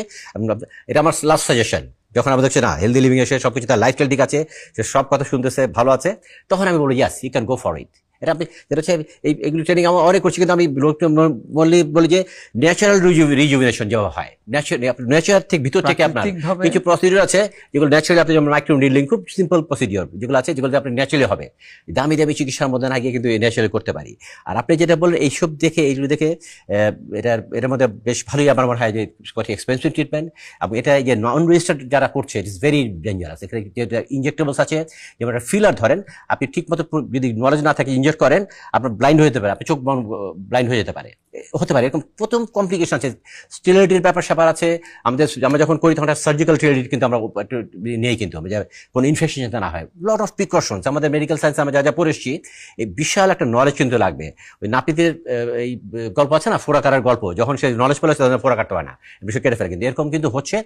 এটা আমার লাস্ট সাজেশন। যখন আমরা দেখছি না হেলদি লিভিং এসে সবকিছু তার লাইফস্টাইল ঠিক আছে, সে সব কথা শুনতেছে, ভালো আছে, তখন আমি বলি yes, you can go for it. এটা আপনি যেটা হচ্ছে এইগুলো ট্রেনিং আমরা অনেক করছি, কিন্তু আমি বলি যে ন্যাচারাল রিজুভিনেশন যেভাবে হয়, ন্যাচারাল থেকে ভিতর থেকে আপনার কিছু প্রসিডিউর আছে যেগুলো ন্যাচারালি, আপনি যেমন মাইক্রো নিডলিং, খুব সিম্পল প্রসিডিউর যেগুলো আছে, যেগুলো আপনি ন্যাচারালি হবে। দামি চিকিৎসার মধ্যে না গিয়ে কিন্তু ন্যাচারালি করতে পারি। আর আপনি যেটা বললেন এইসব দেখে, এইগুলো দেখে এটার মধ্যে বেশ ভালোই আমার মনে হয় যে এক্সপেন্সিভ ট্রিটমেন্ট। এবং এটা যে নন রেজিস্টার্ড যারা করছে, ইট ইস ভেরি ডেঞ্জারাস। এখানে ইনজেক্টেবলস আছে, যেমন ফিলার ধরেন, আপনি ঠিক মতো যদি নলেজ না থাকে ইনজেক্ট করেন, আপনার ব্লাইন্ড হয়ে যেতে পারে, আপনি চোখ ব্লাইন্ড হয়ে যেতে পারে। হতে পারে। এরকম প্রথম কমপ্লিকেশন আছে, স্টেরয়েডের ব্যাপার স্যাপার আছে। আমরা যখন করি তখন সার্জিক্যাল স্টেরয়েড কিন্তু আমরা একটু নেই, কিন্তু আমরা কোনো ইনফেকশন যাতে না হয়, লট অফ প্রিকশনস। আমাদের মেডিকেল সায়েন্সে আমরা যা যা পড়েছি, এই বিশাল একটা নলেজ কিন্তু লাগবে। ওই নাপিতের এই গল্প আছে না, ফোড়া কাটার গল্প, যখন সে নলেজ পেলে তখন ফোড়া কাটতে হয় না, বিষয় কেটে ফেলে। কিন্তু এরকম কিন্তু হচ্ছে,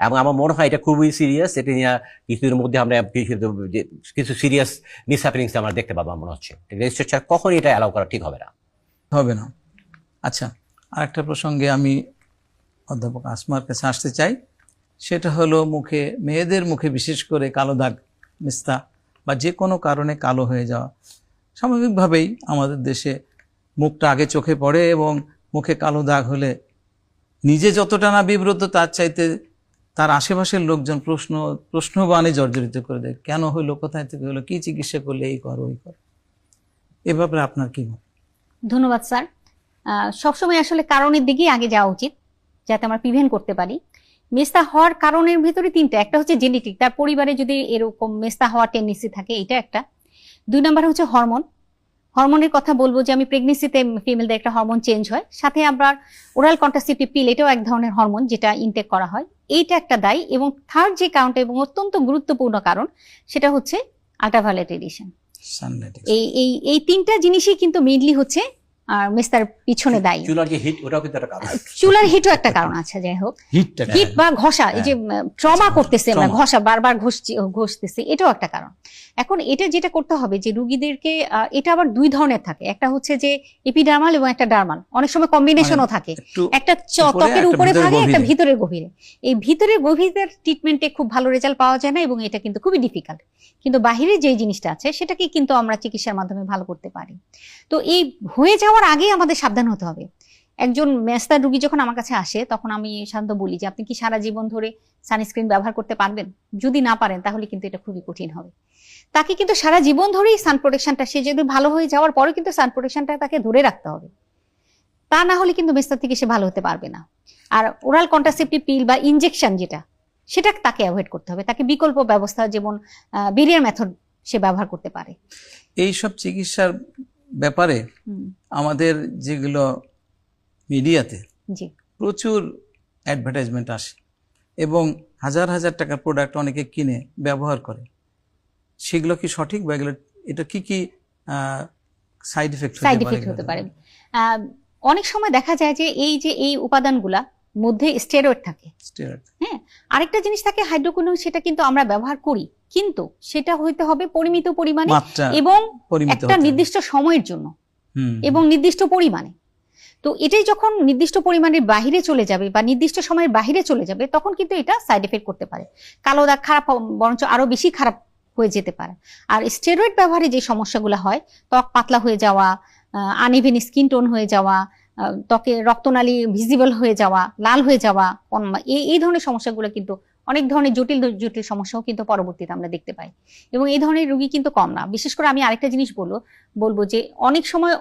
এবং আমার মনে হয় এটা খুবই সিরিয়াস। এটা নিয়ে কিছুদিনের মধ্যে আমরা কিছু সিরিয়াস মিসহ্যাপেনিংস আমরা দেখতে পাবো মনে হচ্ছে। রেজিস্ট্রেশন ছাড়া কখনই এটা অ্যালাউ করা ঠিক হবে না। আচ্ছা, আরেকটা প্রসঙ্গে আমি অধ্যাপক আসমার কাছে আসতে চাই। সেটা হলো মেয়েদের মুখে বিশেষ করে কালো দাগ, মেস্তা বা যে কোনো কারণে কালো হয়ে যাওয়া। স্বাভাবিকভাবেই আমাদের দেশে মুখটা আগে চোখে পড়ে, এবং মুখে কালো দাগ হলে নিজে যতটা না বিব্রত, তার চাইতে তার আশেপাশের লোকজন প্রশ্নবাণে জর্জরিত করে দেয়। কেন হইলো, কোথায় থেকে হলো, কি চিকিৎসা করলে, এই কর ওই কর। এ ব্যাপারে আপনার কি মত? ধন্যবাদ স্যার। সবসময় আসলে কারণের দিকেই আগে যাওয়া উচিত, যাতে আমরা প্রিভেন্ট করতে পারি। মেস্তা হওয়ার কারণের ভিতরে তিনটা। একটা হচ্ছে জেনেটিক, তার পরিবারে যদি এরকম মেস্তা হওয়ার টেন্ডেন্সি থাকে, এটা একটা। 2 নাম্বার হচ্ছে হরমোনের কথা বলবো, যে আমি প্রেগনেন্সিতে ফিমেলদের একটা হরমোন চেঞ্জ হয়, সাথে আবার ওরাল কন্ট্রাসেপটিভ পিল, এটাও এক ধরনের হরমোন যেটা ইনটেক করা হয়, এইটা একটা দায়ী। এবং থার্ড যে কারণটা, এবং অত্যন্ত গুরুত্বপূর্ণ কারণ, সেটা হচ্ছে আল্ট্রাভায়োলেট রেডিয়েশন। এই তিনটা জিনিসই কিন্তু মেইনলি হচ্ছে আর মেস্তার পিছনে দায়ী। চুলার যে হিট, ওটাও কিন্তু একটা কারণ। চুলার হিটও একটা কারণ আছে। যাই হোক, হিট বা ঘষা, এই যে ট্রমা করতেছে আমরা, ঘষা বারবার ঘষতেছি, এটাও একটা কারণ। এখন এটা যেটা করতে হবে, যে রুগীদেরকে, এটা আবার 2 ধরনের থাকে। একটা হচ্ছে যে এপিডার্মাল এবং একটা ডার্মাল, অনেক সময় কম্বিনেশনও থাকে। একটা ত্বকের উপরে থাকে, একটা ভিতরের গভীরে। এই ভিতরের গভীরের ট্রিটমেন্টে খুব ভালো রেজাল্ট পাওয়া যায় না, এবং এটা কিন্তু খুবই ডিফিকাল্ট। কিন্তু বাহিরে যে জিনিসটা আছে, সেটাকে কিন্তু আমরা চিকিৎসার মাধ্যমে ভালো করতে পারি। তো এই হয়ে যাওয়ার আগে আমাদের সাবধান হতে হবে। একজন মেস্তা রোগী যখন আমার কাছে আসে, তখন আমি শান্ত বলি যে আপনি কি সারা জীবন ধরে সানস্ক্রিন ব্যবহার করতে পারবেন? যদি না পারেন, তাহলে কিন্তু এটা খুবই কঠিন হবে। তাকে কিন্তু সারা জীবন ধরেই সান প্রোটেকশনটা, সে যদি ভালো হয়ে যাওয়ার পরে কিন্তু সান প্রোটেকশনটা তাকে ধরে রাখতে হবে। তা না হলে কিন্তু মেস্তা থেকে সে ভালো হতে পারবে না। আর ওরাল কন্ট্রাসেপটিভ পিল বা ইনজেকশন সেটা তাকে অ্যাভয়েড করতে হবে। তাকে বিকল্প ব্যবস্থা, যেমন বেরিয়ার মেথড, সে ব্যবহার করতে পারে। এই সব চিকিৎসার ব্যাপারে আমাদের যেগুলো মিডিয়াতে প্রচুর অ্যাডভার্টাইজমেন্ট আসে, এবং হাজার হাজার টাকার প্রোডাক্ট অনেকে কিনে ব্যবহার করে। সেগুলো কি সঠিক, বা এটা কি কি সাইড ইফেক্ট হতে পারে? অনেক সময় দেখা যায় যে এই উপাদানগুলা মধ্যে স্টেরয়েড থাকে। হ্যাঁ, আরেকটা জিনিস থাকে হাইড্রোকুইনোন, সেটা কিন্তু আমরা ব্যবহার করি, কিন্তু সেটা হইতে হবে পরিমিত পরিমাণে এবং একটা নির্দিষ্ট সময়ের জন্য এবং নির্দিষ্ট পরিমাণে। তো এটাই যখন নির্দিষ্ট পরিমাণের বাহিরে চলে যাবে বা নির্দিষ্ট সময়ের বাহিরে চলে যাবে, তখন কিন্তু এটা সাইড এফেক্ট করতে পারে। কালো দাগ খারাপ, বরঞ্চ আরো বেশি খারাপ হয়ে যেতে পারে। আর স্টেরয়েড ব্যবহারে যে সমস্যাগুলো হয়, ত্বক পাতলা হয়ে যাওয়া, আনইভেন স্কিন টোন হয়ে যাওয়া, ত্বকে রক্তনালী ভিজিবল হয়ে যাওয়া, লাল হয়ে যাওয়া, এই ধরনের সমস্যাগুলো কিন্তু অনেক ধরনের জটিল জটিল সমস্যাও কিন্তু পরবর্তীতে আমরা দেখতে পাই। এবং এই ধরনের রোগী কিন্তু কম না। বিশেষ করে আমি আরেকটা জিনিস বলবো যে অনেক সময়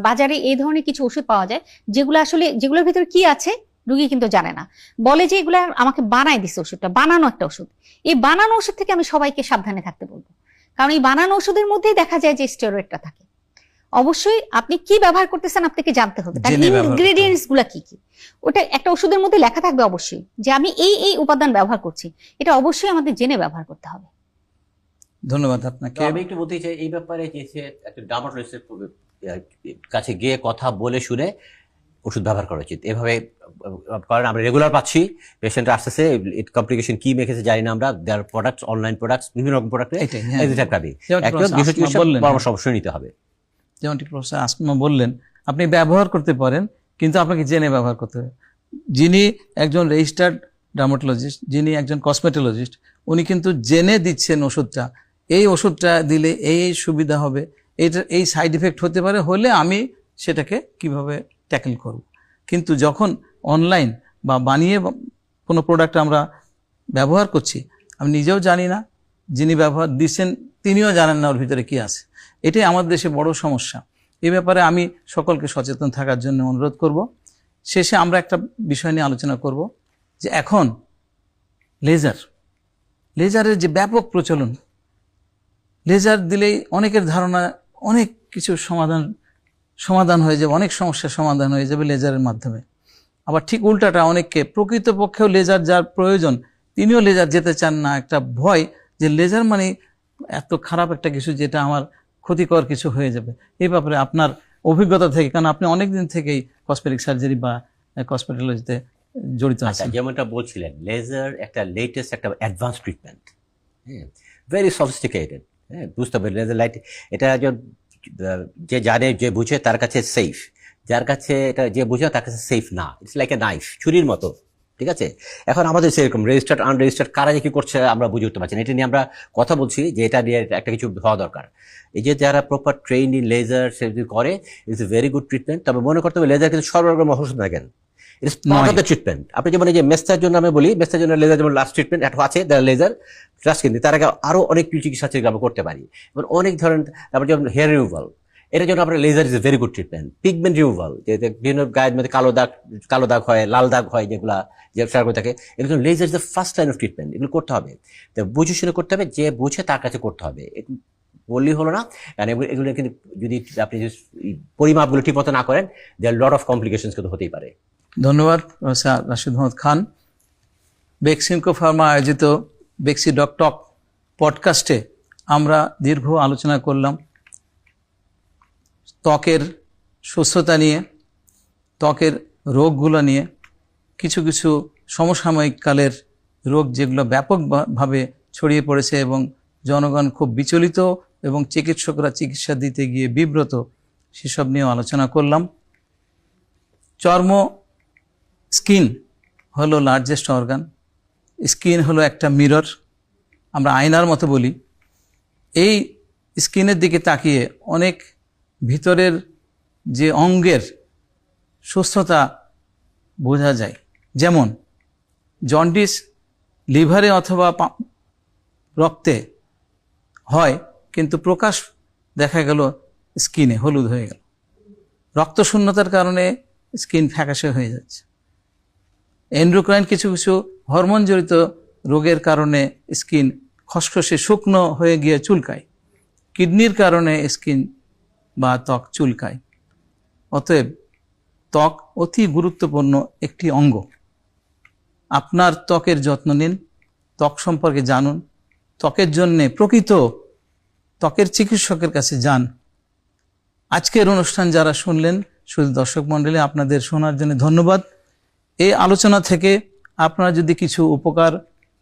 বাজারে এই ধরনের কিছু ওষুধ পাওয়া যায়, যেগুলোর ভিতরে কি আছে রোগী কিন্তু জানে না। বলে যে এগুলো আমাকে বানায় দিচ্ছে, ওষুধটা বানানো একটা ওষুধ। এই বানানো ওষুধ থেকে আমি সবাইকে সাবধানে থাকতে বলবো, কারণ এই বানানো ওষুধের মধ্যেই দেখা যায় যে স্টেরয়েডটা থাকে। অবশ্যই আপনি কি ব্যবহার করতেছেন আপনাকে জানতে হবে, তার ইনগ্রেডিয়েন্টস গুলা কি কি। ওটা একটা ওষুধের মধ্যে লেখা থাকবে অবশ্যই, যে আমি এই উপাদান ব্যবহার করছি, এটা অবশ্যই আমাদের জেনে ব্যবহার করতে হবে। ধন্যবাদ আপনাকে। আমি একটু বলতে চাই এই ব্যাপারে, যে একটা ডার্মাটোলজিস্টের কাছে গিয়ে কথা বলে শুনে ওষুধ ব্যবহার করা উচিত। এভাবে, কারণ আমরা রেগুলার পাচ্ছি পেশেন্ট আসতেছে, কমপ্লিকেশন কি মেখেছে জানি না আমরা, দেয়ার প্রোডাক্টস, অনলাইন প্রোডাক্টস, বিভিন্ন রকম প্রোডাক্টে পরামর্শ অবশ্যই নিতে হবে। যেমনটি প্রফেসর আসমা বললেন, আপনি ব্যবহার করতে পারেন, কিন্তু আপনাকে জেনে ব্যবহার করতে হবে। যিনি একজন রেজিস্টার্ড ডার্মাটোলজিস্ট, যিনি একজন কসমেটোলজিস্ট, উনি কিন্তু জেনে দিচ্ছেন ওষুধটা, এই ওষুধটা দিলে এই সুবিধা হবে, এই সাইড ইফেক্ট হতে পারে, হলে আমি সেটাকে কিভাবে ট্যাকেল করব। কিন্তু যখন অনলাইন বা বানিয়ে কোনো প্রোডাক্ট আমরা ব্যবহার করছি, আমি নিজেও জানি না, যিনি ব্যবহার দিচ্ছেন তিনিও জানেন না ওর ভিতরে কি আছে। এটাই আমাদের দেশে বড় সমস্যা। এই ব্যাপারে আমি সকলকে সচেতন থাকার জন্য অনুরোধ করব। শেষে আমরা একটা বিষয় নিয়ে আলোচনা করব, যে এখন লেজারের যে ব্যাপক প্রচলন, লেজার দিলেই অনেকের ধারণা অনেক কিছু সমাধান সমাধান হয়ে যাবে, অনেক সমস্যার সমাধান হয়ে যাবে লেজারের মাধ্যমে। আবার ঠিক উল্টাটা, অনেককে প্রকৃতপক্ষেও লেজার যার প্রয়োজন তিনিও লেজার যেতে চান না, একটা ভয় যে লেজার মানে এত খারাপ একটা কিছু যেটা আমার ক্ষতিকর কিছু হয়ে যাবে। এই ব্যাপারে আপনার অভিজ্ঞতা থেকে, কারণ আপনি অনেকদিন থেকেই কসমেটিক সার্জারি বা কসমেটোলজিতে জড়িত আচ্ছা, আছেন। যেমনটা বলছিলেন, লেজার একটা লেটেস্ট একটা অ্যাডভান্স ট্রিটমেন্ট, হ্যাঁ, ভেরি সফিস্টিকেটেড। হ্যাঁ, বুঝতে হবে লেজার লাইট এটা যে জানে, যে বুঝে তার কাছে সেফ, যার কাছে এটা যে বুঝে তার কাছে সেফ না। ইটস লাইক এ নাইফ, ছুরির মতো, ঠিক আছে? এখন আমাদের সেরকম রেজিস্টার্ড আনরেজিস্টার্ড কারা যে কি করছে আমরা বুঝে উঠতে পারছি না। এটা নিয়ে আমরা কথা বলছি যে এটা নিয়ে একটা কিছু হওয়া দরকার। এই যে যারা প্রপার ট্রেইন ইন লেজার সে যদি করে, it's a very good treatment. তবে মনে করতে হবে লেজার কিন্তু সর্বরকম ওষুধ না, কেন it's part of the treatment. আপনি যেমন এই যে মেস্তার জন্য আমি বলি, মেস্তার জন্য লেজার যেমন লাস্ট ট্রিটমেন্ট একটা আছে, লেজার লাস্ট, কিন্তু তার আগে আরো অনেক চিকিৎসা আমরা করতে পারি। এবং অনেক ধরনের, তারপর যেমন হেয়ার রিমুভাল, এটার জন্য আপনার laser is a very good treatment. Pigment removal, যে বিভিন্ন গায়ের মধ্যে কালো দাগ হয়, লাল দাগ হয়, যেগুলা যে করে থাকে, এগুলো laser is the first line of treatment. এগুলো করতে হবে, তো বুঝে শুনে করতে হবে, যে বুঝে তার কাছে করতে হবে, বললেই হলো না। কারণ এগুলো কিন্তু যদি আপনি পরিমাপগুলো ঠিক মতো না করেন, দেয়ার লট অফ কমপ্লিকেশনস কিন্তু হতেই পারে। ধন্যবাদ প্রফেসর রাশিদ মোহাম্মদ খান। বেক্সিমকো ফার্মা আয়োজিত বেক্সি ডক টক পডকাস্টে আমরা দীর্ঘ আলোচনা করলাম ত্বকের সুস্থতা নিয়ে, ত্বকের রোগগুলো নিয়ে, কিছু কিছু সমসাময়িক কালের রোগ যেগুলো ব্যাপকভাবে ছড়িয়ে পড়েছে এবং জনগণ খুব বিচলিত এবং চিকিৎসকরা চিকিৎসা দিতে গিয়ে বিব্রত, সেসব নিয়েও আলোচনা করলাম। চর্ম, স্কিন হলো লার্জেস্ট অর্গান। স্কিন হলো একটা মিরর, আমরা আয়নার মতো বলি। এই স্কিনের দিকে তাকিয়ে অনেক ভিতরের যে অঙ্গের সুস্থতা বোঝা যায়। যেমন জন্ডিস লিভারে অথবা রক্তে হয়, কিন্তু প্রকাশ দেখা গেল স্কিনে, হলুদ হয়ে গেল। রক্তশূন্যতার কারণে স্কিন ফ্যাকাশে হয়ে যাচ্ছে। এন্ডোক্রাইন কিছু কিছু হরমোন জড়িত রোগের কারণে স্কিন খসখসে শুকনো হয়ে গিয়ে চুলকায়। কিডনির কারণে স্কিন বা ত্বক চুলকায়। অতএব ত্বক অতি গুরুত্বপূর্ণ একটি অঙ্গ। আপনার ত্বকের যত্ন নিন, ত্বক সম্পর্কে জানুন, ত্বকের জন্য প্রকৃত ত্বকের চিকিৎসকের কাছে যান। আজকের অনুষ্ঠান যারা শুনলেন, শুধু দর্শক মণ্ডলী, আপনাদের শোনার জন্য ধন্যবাদ। এই আলোচনা থেকে আপনারা যদি কিছু উপকার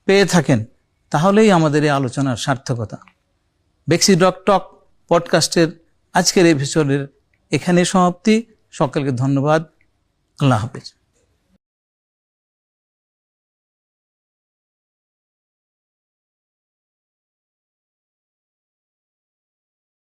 পেয়ে থাকেন, তাহলেই আমাদের এই আলোচনার সার্থকতা। বেক্সি ডক টক পডকাস্টের আজকের এপিসোডের এখানে সমাপ্তি। সকলকে ধন্যবাদ। আল্লাহ হাফেজ।